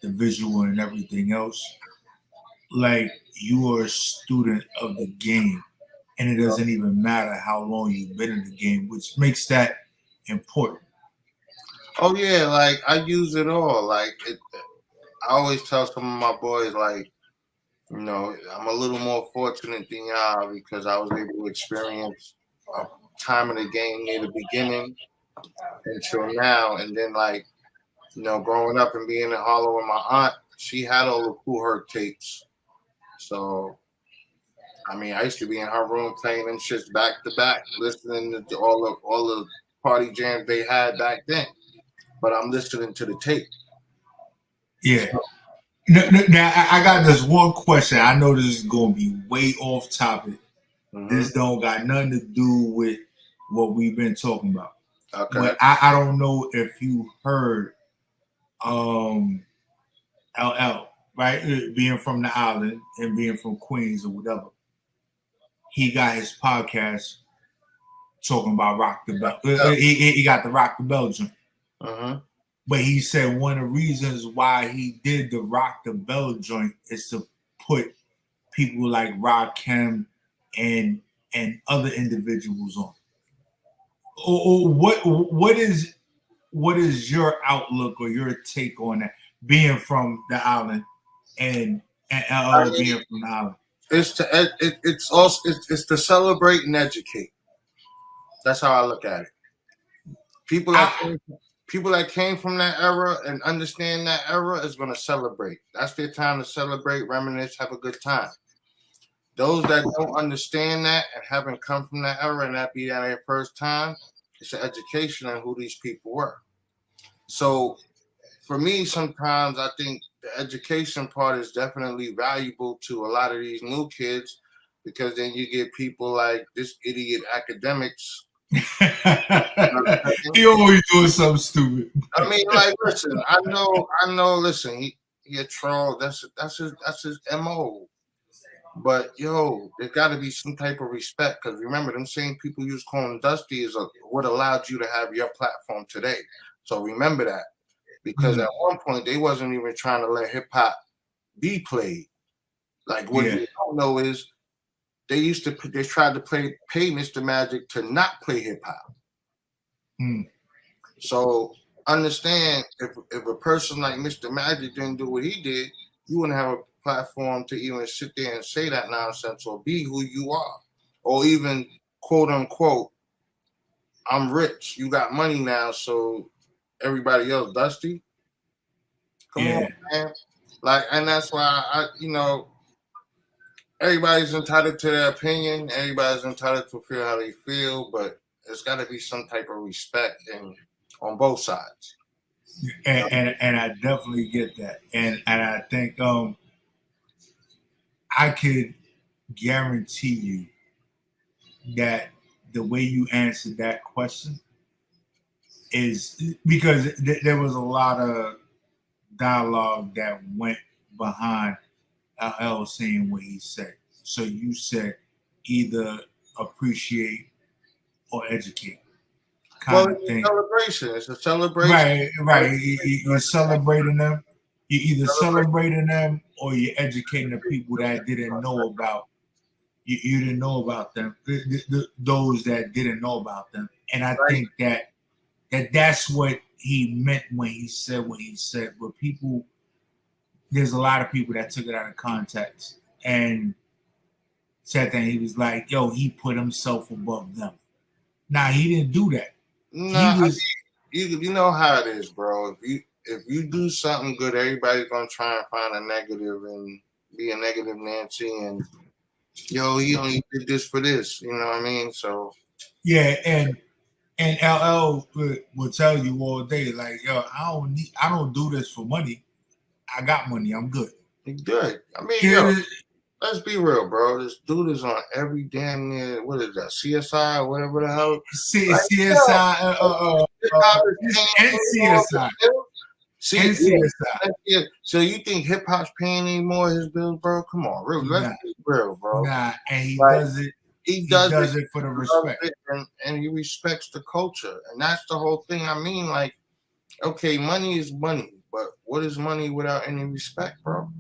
the visual and everything else, like you are a student of the game, and it doesn't even matter how long you've been in the game, which makes that important. Oh yeah, like I use it all. I always tell some of my boys, like, I'm a little more fortunate than y'all because I was able to experience a time in the game near the beginning until now, and then growing up and being in Harlem with my aunt, she had all the Kool Herc tapes. So, I mean, I used to be in her room playing them shits back to back, listening to all the party jams they had back then. But I'm listening to the tape. Yeah. Now, I got this one question. I know this is going to be way off topic. Mm-hmm. This don't got nothing to do with what we've been talking about. Okay. But I don't know if you heard LL, right? Being from the island and being from Queens or whatever. He got his podcast talking about Rock the Bell. He got the Rock the Bell joint. Uh-huh. But he said one of the reasons why he did the Rock the Bell joint is to put people like Rakim and other individuals on. What is your outlook or your take on that? Being from the island and being from the island. It's to celebrate and educate. That's how I look at it. People that came from that era and understand that era is going to celebrate. That's their time to celebrate, reminisce, have a good time. Those that don't understand that and haven't come from that era and that be their first time, it's an education on who these people were. So for me, sometimes I think the education part is definitely valuable to a lot of these new kids because then you get people like this idiot academics. He always doing something stupid. I mean, like, listen, I know. Listen, he a troll. That's his MO. But there's got to be some type of respect because remember, them same people you was calling Dusty is what allowed you to have your platform today. So remember that because at one point they wasn't even trying to let hip hop be played. Like what you don't know is they tried to pay Mr. Magic to not play hip hop. So understand if a person like Mr. Magic didn't do what he did, you wouldn't have a platform to even sit there and say that nonsense or be who you are. Or even quote unquote, I'm rich, you got money now, so everybody else Dusty. Come on, man. And that's why everybody's entitled to their opinion, everybody's entitled to feel how they feel, but there's got to be some type of respect on both sides. And I definitely get that. And I think I could guarantee you that the way you answered that question is because there was a lot of dialogue that went behind LL saying what he said. So you said either appreciate or educate. Celebration. It's a celebration. Right. You're celebrating them. You're either celebrating them or you're educating the people that didn't know about you didn't know about them. Those that didn't know about them. And I think that's what he meant when he said what he said. But there's a lot of people that took it out of context and said that he was like, yo, he put himself above them. Nah, he didn't do that. Nah, you know how it is, bro. if you do something good, everybody's gonna try and find a negative and be a negative Nancy and yo, he only did this for this, you know what I mean? So Yeah, and LL will tell you all day, like, yo, I don't do this for money. I got money. I'm good. he good. I mean, yo, Yeah, let's be real, bro. This dude is on every damn near, what is that, CSI or whatever the hell. Like, CSI, and CSI, See, and CSI. yeah. So you think hip hop's paying any more of his bills, bro? Come on, real. Let's be real, bro. Nah, and he Like, does it. He does it for the respect, and he respects the culture, and that's the whole thing. I mean, like, okay, money is money, but what is money without any respect, bro?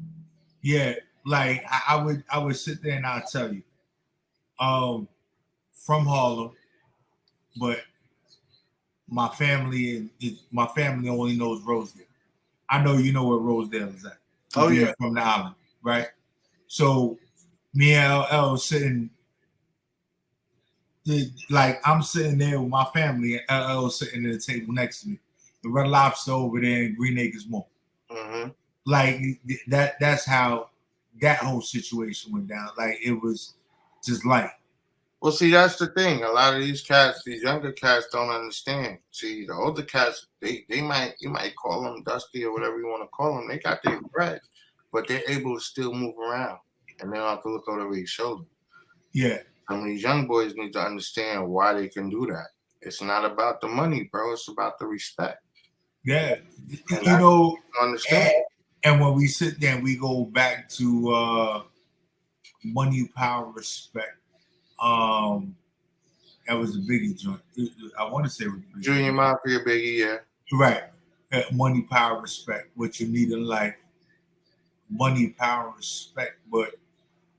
Yeah, like I would sit there and I'll tell you, from Harlem, but my family only knows Rosedale. I know you know where Rosedale is at. Oh yeah, from the island, right? So me and LL sitting, like I'm sitting there with my family, and LL sitting at the table next to me. The Red Lobster over there in Green Acres Mall. mm-hmm. Like that's how that whole situation went down. Like it was just like. Well, see, that's the thing. A lot of these cats, these younger cats, don't understand. See, the older cats, you might call them dusty or whatever you want to call them. They got their bread, but they're able to still move around, and they don't have to look over their shoulder. Yeah. Some of these young boys need to understand why they can do that. It's not about the money, bro. It's about the respect. Yeah. And you know, understand. And when we sit there and we go back to money, power, respect, that was a Biggie joint. I want to say it was Biggie. Junior Mafia, Biggie, yeah. Right. Money, power, respect. What you need in life. Money, power, respect. But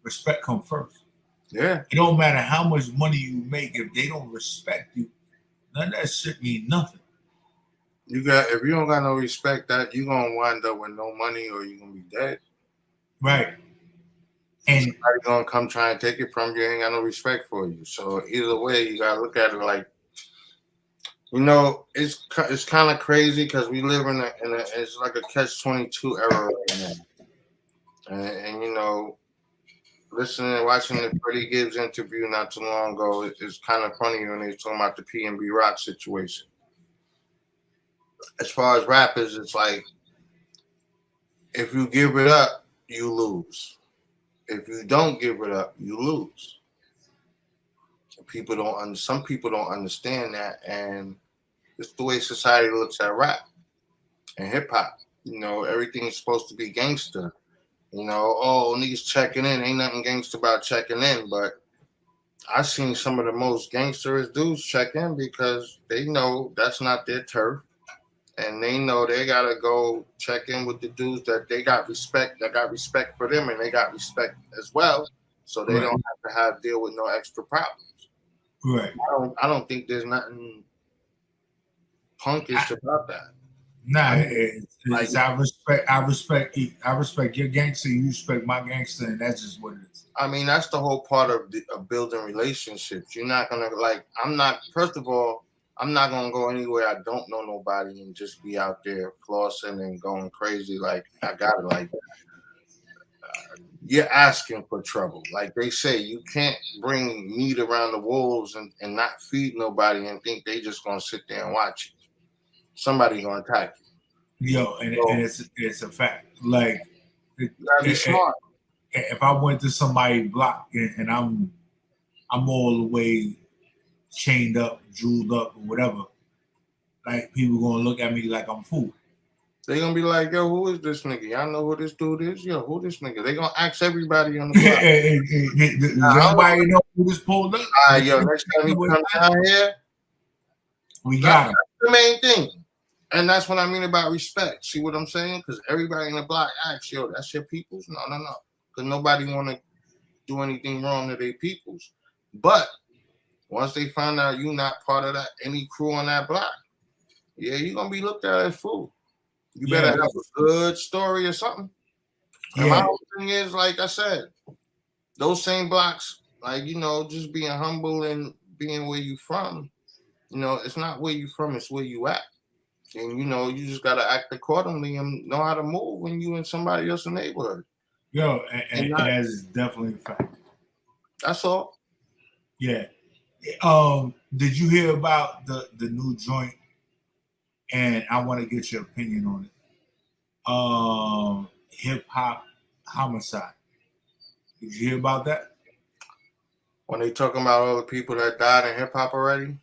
respect comes first. Yeah. It don't matter how much money you make if they don't respect you. None of that shit mean nothing. If you don't got no respect, that you're gonna wind up with no money or you're gonna be dead. Right. And somebody gonna come try and take it from you, ain't got no respect for you. So either way, you gotta look at it like, you know, it's kind of crazy because we live in a it's like a catch-22 era right now. And you know, watching the Freddie Gibbs interview not too long ago, it's kind of funny when they're talking about the PNB Rock situation. As far as rappers, it's like, if you give it up, you lose. If you don't give it up, you lose. Some people don't understand that, and it's the way society looks at rap and hip hop. You know, everything's supposed to be gangster. You know, oh, niggas checking in. Ain't nothing gangster about checking in, but I've seen some of the most gangsterous dudes check in because they know that's not their turf. And they know they gotta go check in with the dudes that they got respect, for them, and they got respect as well. So they don't have to deal with no extra problems. Right. I don't think there's nothing punkish about that. Nah, I respect your gangster, you respect my gangster, and that's just what it is. I mean, that's the whole part of building relationships. You're not gonna first of all, I'm not gonna go anywhere I don't know nobody and just be out there flossing and going crazy like I got it like that. You're asking for trouble. Like they say, you can't bring meat around the wolves and not feed nobody and think they just gonna sit there and watch you. Somebody gonna attack you. Yo, and it's a fact. Like, you gotta be smart. If I went to somebody's block and I'm all the way chained up, jeweled up, or whatever, like people gonna look at me like I'm a fool. They gonna be like, yo, who is this nigga? Y'all know who this dude is? Yo, who this nigga? They gonna ask everybody on the block. Does everybody know who this pulled up? Yo, next time he comes down here, we got him. That's the main thing. And that's what I mean about respect. See what I'm saying? Because everybody in the block asks, yo, that's your peoples? No. Because nobody want to do anything wrong to their peoples. But once they find out you're not part of that, any crew on that block, yeah, you're going to be looked at as fool. You better have a good story or something. And my whole thing is, like I said, those same blocks, like, you know, just being humble and being where you from, you know, it's not where you from, it's where you at. And you just gotta act accordingly and know how to move when you in somebody else's neighborhood. Yo, and that's definitely a fact. That's all. Yeah. Did you hear about the new joint? And I want to get your opinion on it. Hip hop homicide. Did you hear about that? When they talking about all the people that died in hip hop already.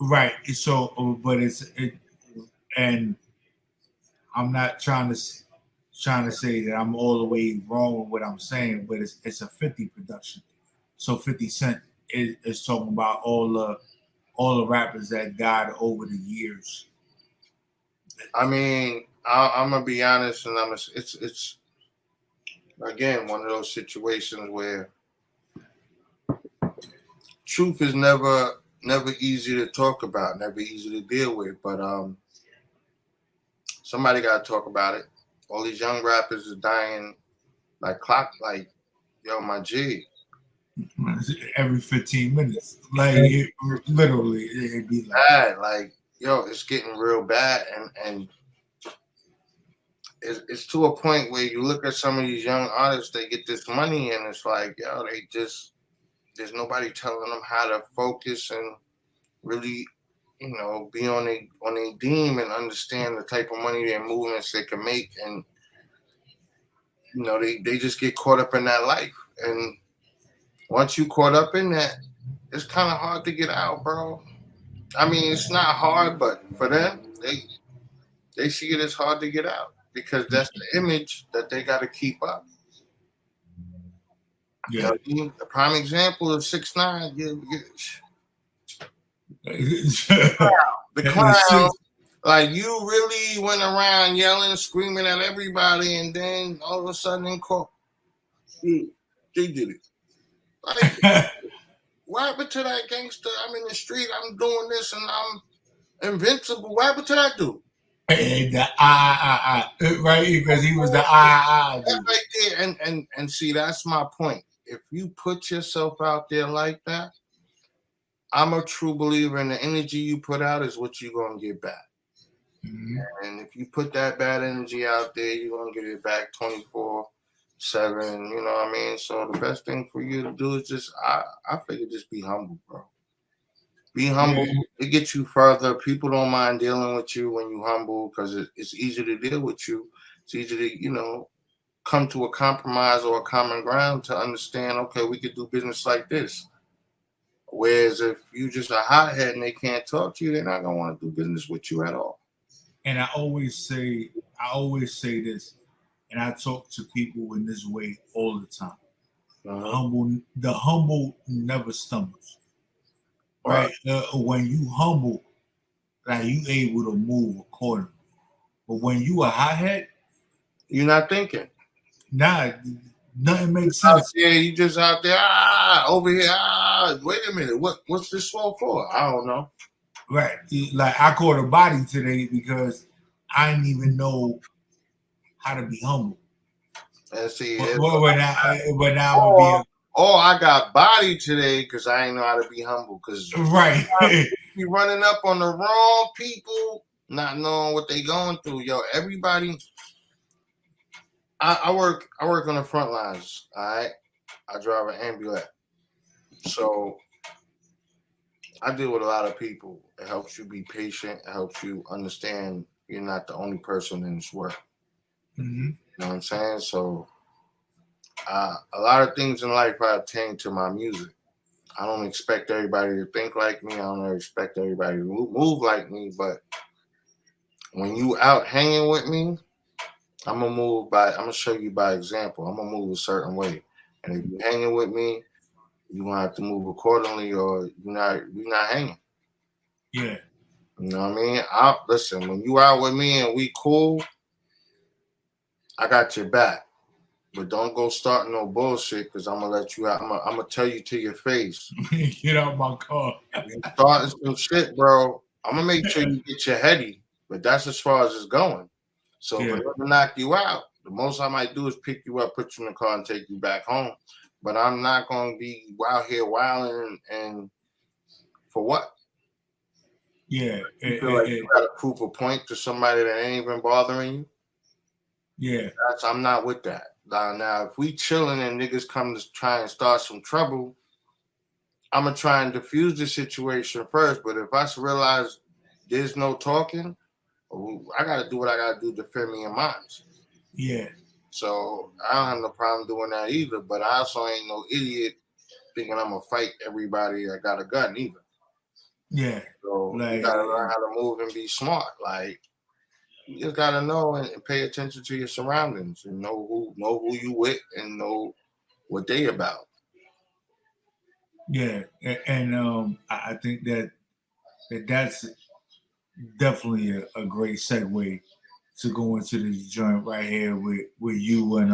Right. So, but and I'm not trying to say that I'm all the way wrong with what I'm saying, but it's a 50 production. So 50 Cent is talking about all the rappers that died over the years. I mean, I'm gonna be honest, and it's again one of those situations where truth is never easy to talk about, never easy to deal with. But somebody got to talk about it. All these young rappers are dying like yo, my G. Every 15 minutes, literally, it'd be like bad. Like, yo, it's getting real bad, and it's to a point where you look at some of these young artists, they get this money, and it's like, yo, there's nobody telling them how to focus and really, be on a beam and understand the type of money their movements they can make, and they just get caught up in that life, and once you caught up in that, it's kind of hard to get out, bro. I mean, it's not hard, but for them, they see it as hard to get out because that's the image that they got to keep up. yeah. The prime example is 6ix9ine. The clown, like you really went around yelling, screaming at everybody, and then all of a sudden in court, they did it. Like, what happened to that gangster? I'm in the street, I'm doing this, and I'm invincible. What happened to that dude? The right? Because he was the dude. Right there, and see, that's my point. If you put yourself out there like that, I'm a true believer in the energy you put out is what you're gonna get back. Mm-hmm. And if you put that bad energy out there, you're gonna get it back 24/7. You know what I mean? So the best thing for you to do is just, I figure, just be humble, bro. Be humble. Yeah. It gets you further. People don't mind dealing with you when you humble because it's easy to deal with you. It's easy to, come to a compromise or a common ground to understand, okay, we could do business like this. Whereas if you just a hothead and they can't talk to you, they're not gonna want to do business with you at all. And I always say this, and I talk to people in this way all the time. The humble never stumbles. Right? When you humble, like you able to move accordingly. But when you a hothead, you're not thinking. Nah, nothing makes sense. Yeah, you just out there, over here, wait a minute, what's this for? I don't know. Right. Like I caught a body today because I didn't even know how to be humble. And see, but now I got body today because I ain't know how to be humble. Because right, you running up on the wrong people, not knowing what they going through. Yo, everybody. I work on the front lines. All right, I drive an ambulance, so I deal with a lot of people. It helps you be patient. It helps you understand you're not the only person in this world. Mm-hmm. You know what I'm saying? So a lot of things in life I obtain to my music. I don't expect everybody to think like me. I don't expect everybody to move like me. But when you out hanging with me, I'm gonna show you by example. I'm gonna move a certain way. And if you're hanging with me, you're gonna have to move accordingly or you're not hanging. Yeah. You know what I mean? Listen, when you out with me and we cool, I got your back. But don't go starting no bullshit because I'm gonna let you out. I'm gonna tell you to your face. Get out my car. You starting some shit, bro. I'm gonna make sure you get your heady, but that's as far as it's going. So if I ever knock you out, the most I might do is pick you up, put you in the car, and take you back home. But I'm not gonna be out here wilding and for what? Yeah. You feel like you got to prove a point to somebody that ain't even bothering you. Yeah. I'm not with that. Now, if we chilling and niggas come to try and start some trouble, I'm going to try and diffuse the situation first. But if I realize there's no talking, I got to do what I got to do to defend me and mine. Yeah. So I don't have no problem doing that either. But I also ain't no idiot thinking I'm going to fight everybody that got a gun either. Yeah. So you got to learn how to move and be smart. Like, you just got to know and pay attention to your surroundings and know who you with and know what they about. Yeah, and I think that's definitely a great segue to go into this joint right here with you and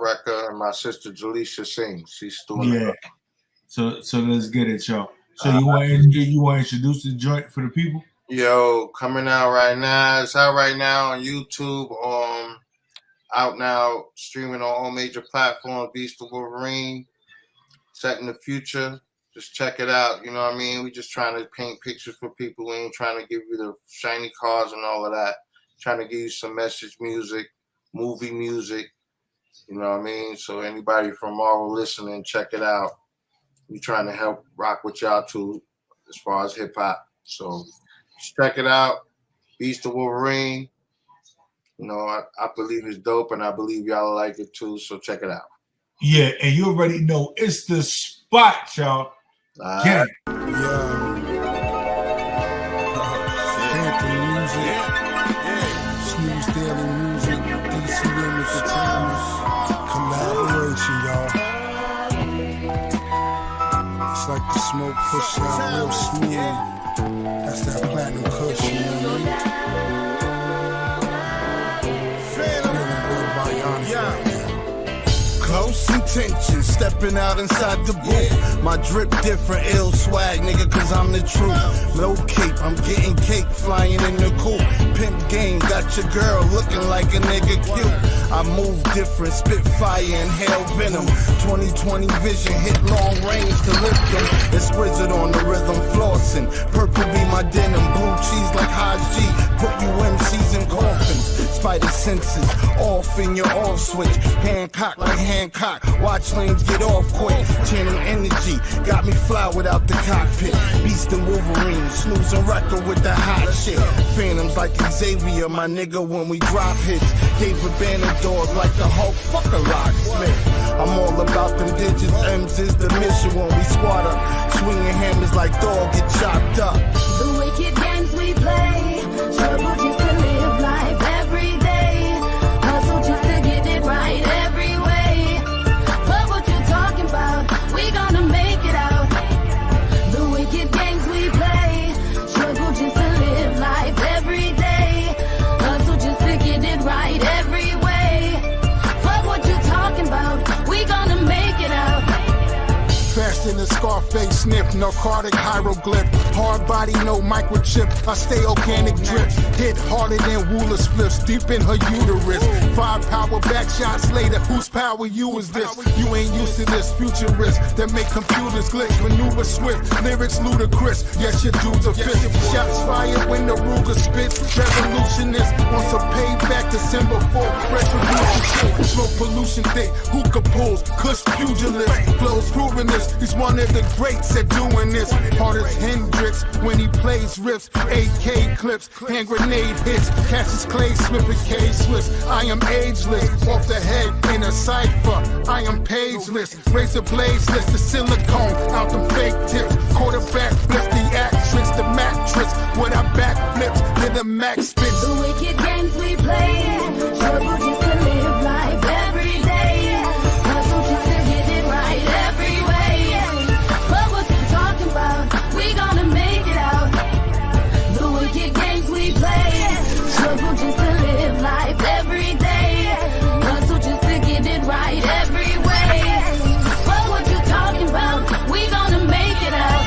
Rekha and my sister Jaleisha Singh. She's doing it. So let's get it, y'all. So you want to introduce the joint for the people? Yo, coming out right now. It's out right now on YouTube. Out now, streaming on all major platforms. Beast of Wolverine. Set in the future. Just check it out. You know what I mean? We just trying to paint pictures for people. We ain't trying to give you the shiny cars and all of that. Trying to give you some message music, movie music. You know what I mean? So anybody from Marvel listening, check it out. We trying to help rock with y'all too, as far as hip hop. So just check it out. Beast of Wolverine. You know, I believe it's dope, and I believe y'all like it too. So check it out. Yeah, and you already know it's the spot, y'all. Yeah. Panther music. Snooze Daily music. DC Limits of Times. Collaboration, y'all. It's like the smoke push out real smooth. That's that platinum cushion, you know what I mean? Yeah. Close intentions, stepping out inside the booth. My drip different, ill swag, nigga, cause I'm the truth. No cape, I'm getting cake, flying in the coop. Pimp game, got your girl looking like a nigga cute. I move different, spit fire, inhale venom. 2020 vision, hit long range to lift them. Exquisite on the rhythm, flossing. Purple be my denim, blue cheese like Haj G. Put you MCs in coffins. Spider senses, off in your off switch. Hancock like Hancock, watch lanes get off quick. Channel energy, got me fly without the cockpit. Beast and Wolverine, snoozing record with the hot shit. Phantoms like Xavier, my nigga, when we drop hits. Gave a band of dogs like the Hulk, fuck a locksmith. I'm all about them digits, M's is the mission when we squat up. Swinging hammers like dog get chopped up. The wicked games we play, struggle just to live life every day. Hustle just to get it right every way. But what you talking about, we gonna make it out. The wicked games we play, struggle just to live life every day. Hustle just to get it right every way. But what you talking about, we gonna make it out. Fast in the Scarface sniff, narcotic hieroglyph. Hard body, no microchip. I stay organic drip. Hit harder than Wooler spliffs, deep in her uterus. 5 power back shots later. Whose power you is this? You ain't used to this futurist that make computers glitch. Maneuver swift, lyrics ludicrous. Yes, your dudes are fit. Shots fired when the Ruger spits. Revolutionist wants to pay back December 4th. Retribution, smoke pollution thick. Hookah pulls, Kush pugilist. Flows proving this. He's one of the greats at doing this. Hard as Hendrix when he plays riffs. AK clips, hand grenade hits. Cassius Clay, Smith and K Swiss. I am ageless, off the head in a cipher. I am pageless, razor blades, list the silicone out the fake tips. Quarterback blitz the actress, the mattress. When I backflips, then the max spits. The wicked games we play, struggle just to live life every day. Hustle just to get it right every way. But what you talking about, we gonna make it out. The wicked games we play, struggle just to live life every day. Hustle just to get it right every way. But what you talking about, we gonna make it out.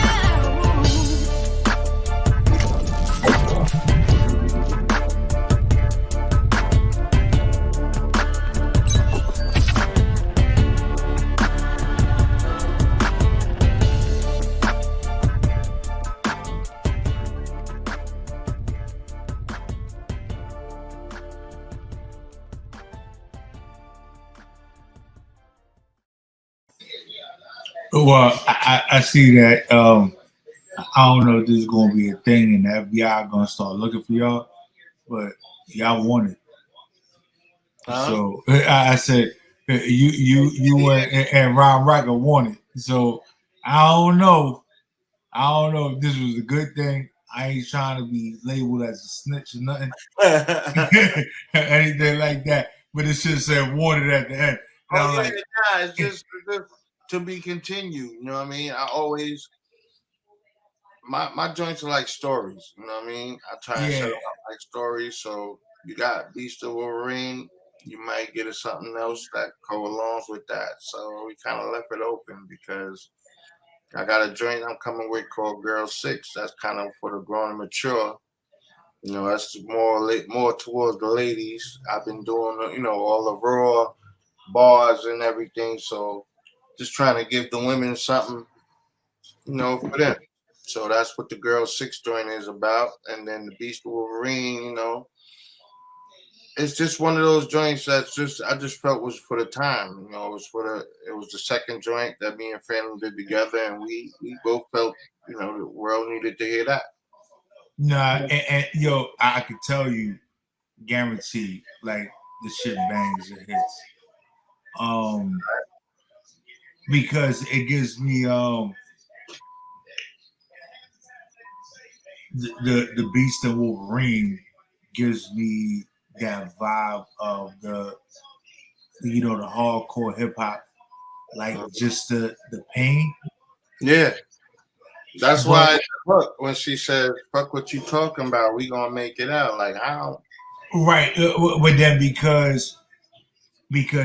Well, I see that. I don't know if this is going to be a thing, and the FBI going to start looking for y'all, but y'all want it. Huh? So I said you and Ron Riker want it. So I don't know. I don't know if this was a good thing. I ain't trying to be labeled as a snitch or nothing, anything like that. But it should say wanted at the end. And I'm like, it's just to be continued. You know what I mean? I always my joints are like stories. You know what I mean? I try and set yeah, them up like stories. So you got Beast of Wolverine. You might get something else that go along with that. So we kind of left it open because I got a joint I'm coming with called Girl 6. That's kind of for the grown and mature. You know, that's more towards the ladies. I've been doing, all the raw bars and everything. So just trying to give the women something, for them. So that's what the Girl 6 joint is about. And then the Beast of Wolverine, it's just one of those joints that's I just felt was for the time. It was the second joint that me and family did together, and we both felt the world needed to hear that. nah, and yo, I could tell you, guaranteed, like the shit bangs and hits. Um, because it gives me the Beast and Wolverine gives me that vibe of the hardcore hip hop, like just the pain. Yeah, that's But why look when she said "fuck what you talking about," we gonna make it out. Like how? right, but then because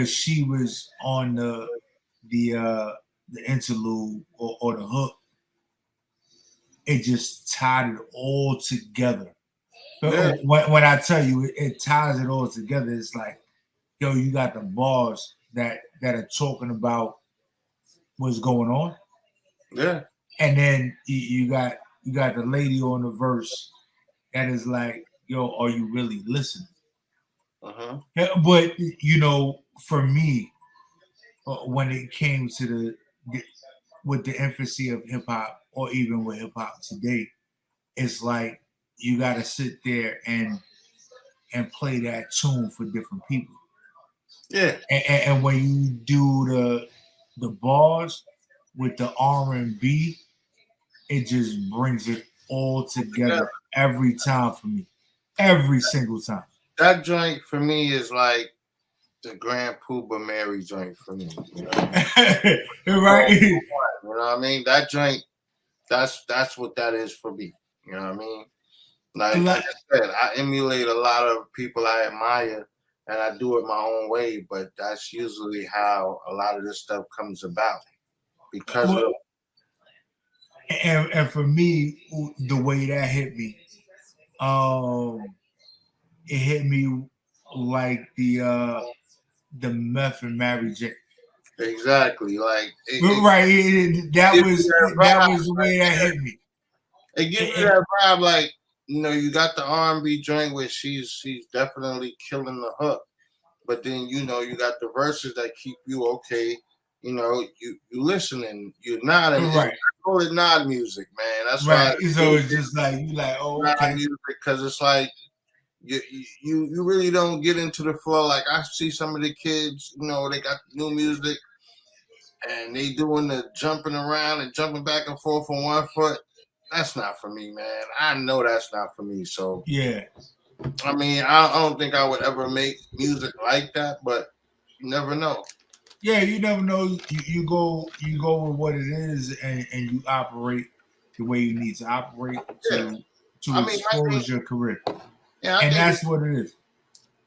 she was on the interlude or the hook, it just tied it all together. Yeah, When I tell you it ties it all together, it's like, yo, you got the bars that are talking about what's going on, yeah, and then you got the lady on the verse that is like, yo, are you really listening? uh-huh. Yeah, but for me, when it came to with the infancy of hip hop, or even with hip hop today, it's like you got to sit there and play that tune for different people. Yeah, And when you do the bars with the R&B, it just brings it all yeah. together every time for me, every single time. That joint for me is like the Grand Pooba Mary joint for me. Right? You know what I mean? That joint, that's what that is for me. You know what I mean? Like I said, I emulate a lot of people I admire, and I do it my own way. But that's usually how a lot of this stuff comes about because of Well, and for me, the way that hit me, it hit me like the Meth and Mary J. exactly like Right, gives you that that vibe. was the way that hit me. It gives you that vibe, like you got the R&B joint where she's definitely killing the hook, but then you got the verses that keep you okay. You listening, you're nodding. I Right, call it nod music, man. That's why right. So it's just like you like, oh, nod okay. music because it's like you really don't get into the flow. Like I see some of the kids, they got new music and they doing the jumping around and jumping back and forth on one foot. That's not for me, man. I know that's not for me. So Yeah, I mean, I don't think I would ever make music like that, but you never know. yeah. You never know. You go with what it is, and you operate the way you need to operate Yeah, to I mean, I think, expose your career, yeah, I and think that's what it is.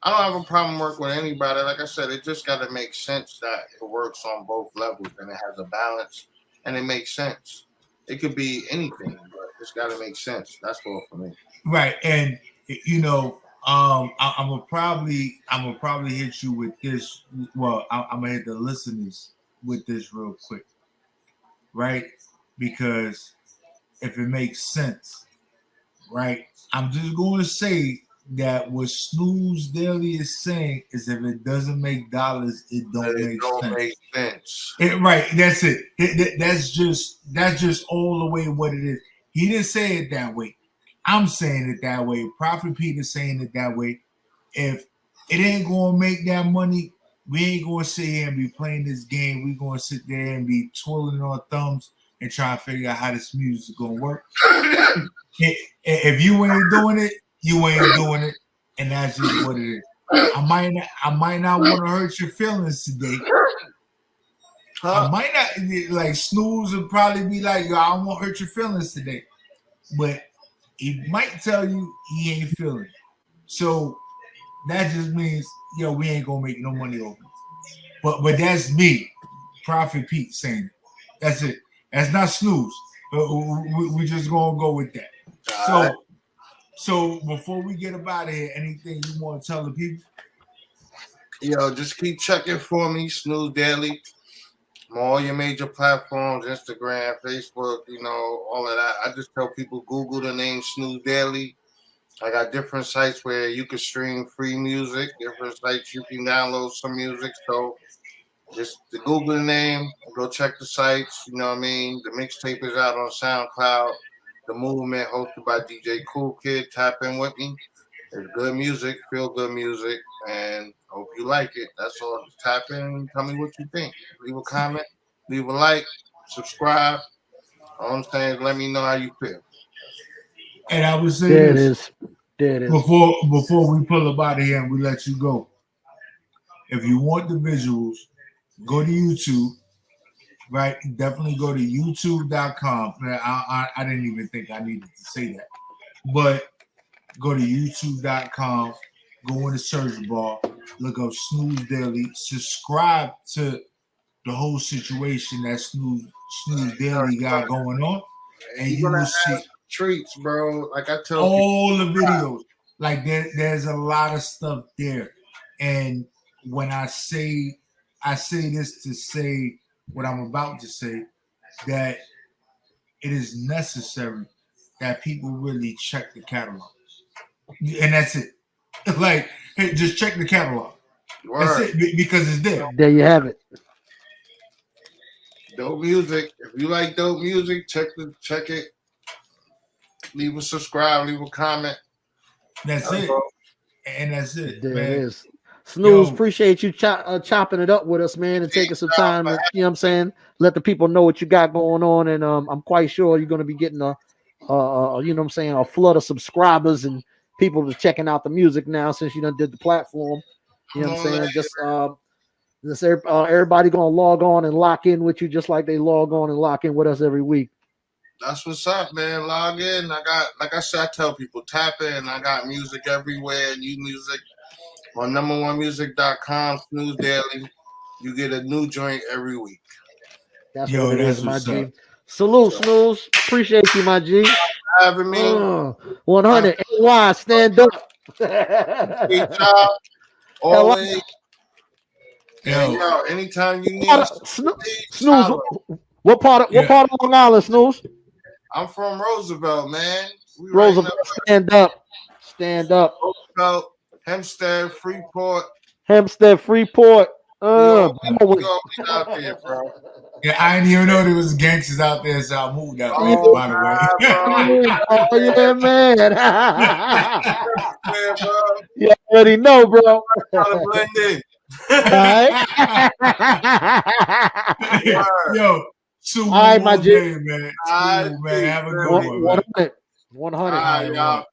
I don't have a problem working with anybody. Like I said, it just got to make sense that it works on both levels and it has a balance and it makes sense. It could be anything, but it's got to make sense. That's all for me. Right, and I'm gonna probably hit you with this. Well, I'm gonna hit the listeners with this real quick, right? Because if it makes sense, right? I'm just going to say that what Snooze Daily is saying is if it doesn't make dollars, it don't It make don't sense. make sense. Right, that's it. That's just all the way what it is. He didn't say it that way. I'm saying it that way. Prophet Peter's saying it that way. If it ain't gonna make that money, we ain't gonna sit here and be playing this game. We gonna sit there and be twirling our thumbs and try to figure out how this music is gonna work. If you ain't doing it, you ain't doing it, and that's just what it is. I might not want to hurt your feelings today. I might not, like Snooze would probably be like, yo, I won't hurt your feelings today. But he might tell you he ain't feeling it. So that just means, yo, we ain't gonna make no money over it. But that's me, Prophet Pete, saying it. That's it. That's not Snooze. We just gonna go with that. So before we get up out of here, anything you want to tell the people? Yo, just keep checking for me, Snooze Daily. On all your major platforms, Instagram, Facebook, you know, all of that. I just tell people Google the name Snooze Daily. I got different sites where you can stream free music, different sites you can download some music. So just to Google the name, go check the sites, you know what I mean? The mixtape is out on SoundCloud. The Movement, hosted by DJ Cool Kid. Tap in with me. It's good music, feel good music, and hope you like it. That's all. Just tap in and tell me what you think. Leave a comment, leave a like, subscribe. All I'm saying is let me know how you feel. And I would say There this. There it is. Before we pull up out of here and we let you go, if you want the visuals, go to YouTube. Right, definitely go to YouTube.com. I didn't even think I needed to say that, but go to YouTube.com. Go in the search bar. Look up Snooze Daily. Subscribe to the whole situation that Snooze Daily got going on, and you will see treats, bro. Like I tell all the videos. Like there's a lot of stuff there, and when I say this to say what I'm about to say, that it is necessary that people really check the catalog, and that's it. Like, hey, just check the catalog. Word. That's it, because it's there. There you have it. Dope music. If you like dope music, check it. Leave a subscribe, leave a comment. That's it. And that's it. There man. it is. Snooze, Yo. appreciate you chopping it up with us, man, and taking some time to, you know what I'm saying, let the people know what you got going on. And I'm quite sure you're going to be getting a you know what I'm saying, a flood of subscribers and people are checking out the music now since you done did the platform. You know what I'm saying? Just everybody going to log on and lock in with you just like they log on and lock in with us every week. That's what's up, man. Log in. I got, like I said, I tell people, tap in. I got music everywhere, new music. On number1music.com, Snooze Daily, you get a new joint every week. That's what it is, my G. Salute, Snooze. Appreciate you, my G. Having me. 100. NY, stand up. Good job. Always. Yo, anytime you need Snooze. What part of Long Island, Snooze? I'm from Roosevelt, man. Roosevelt, stand up. Stand up. Roosevelt. Hempstead, Freeport. We always out there, bro. Yeah, I didn't even know there was gangsters out there, so I moved out there, by the way. Oh, yeah, man. You already know, bro. Blend in. Yo, Super all right, my G. Day, man. Man. Have a good one. 100. 100. All right, y'all.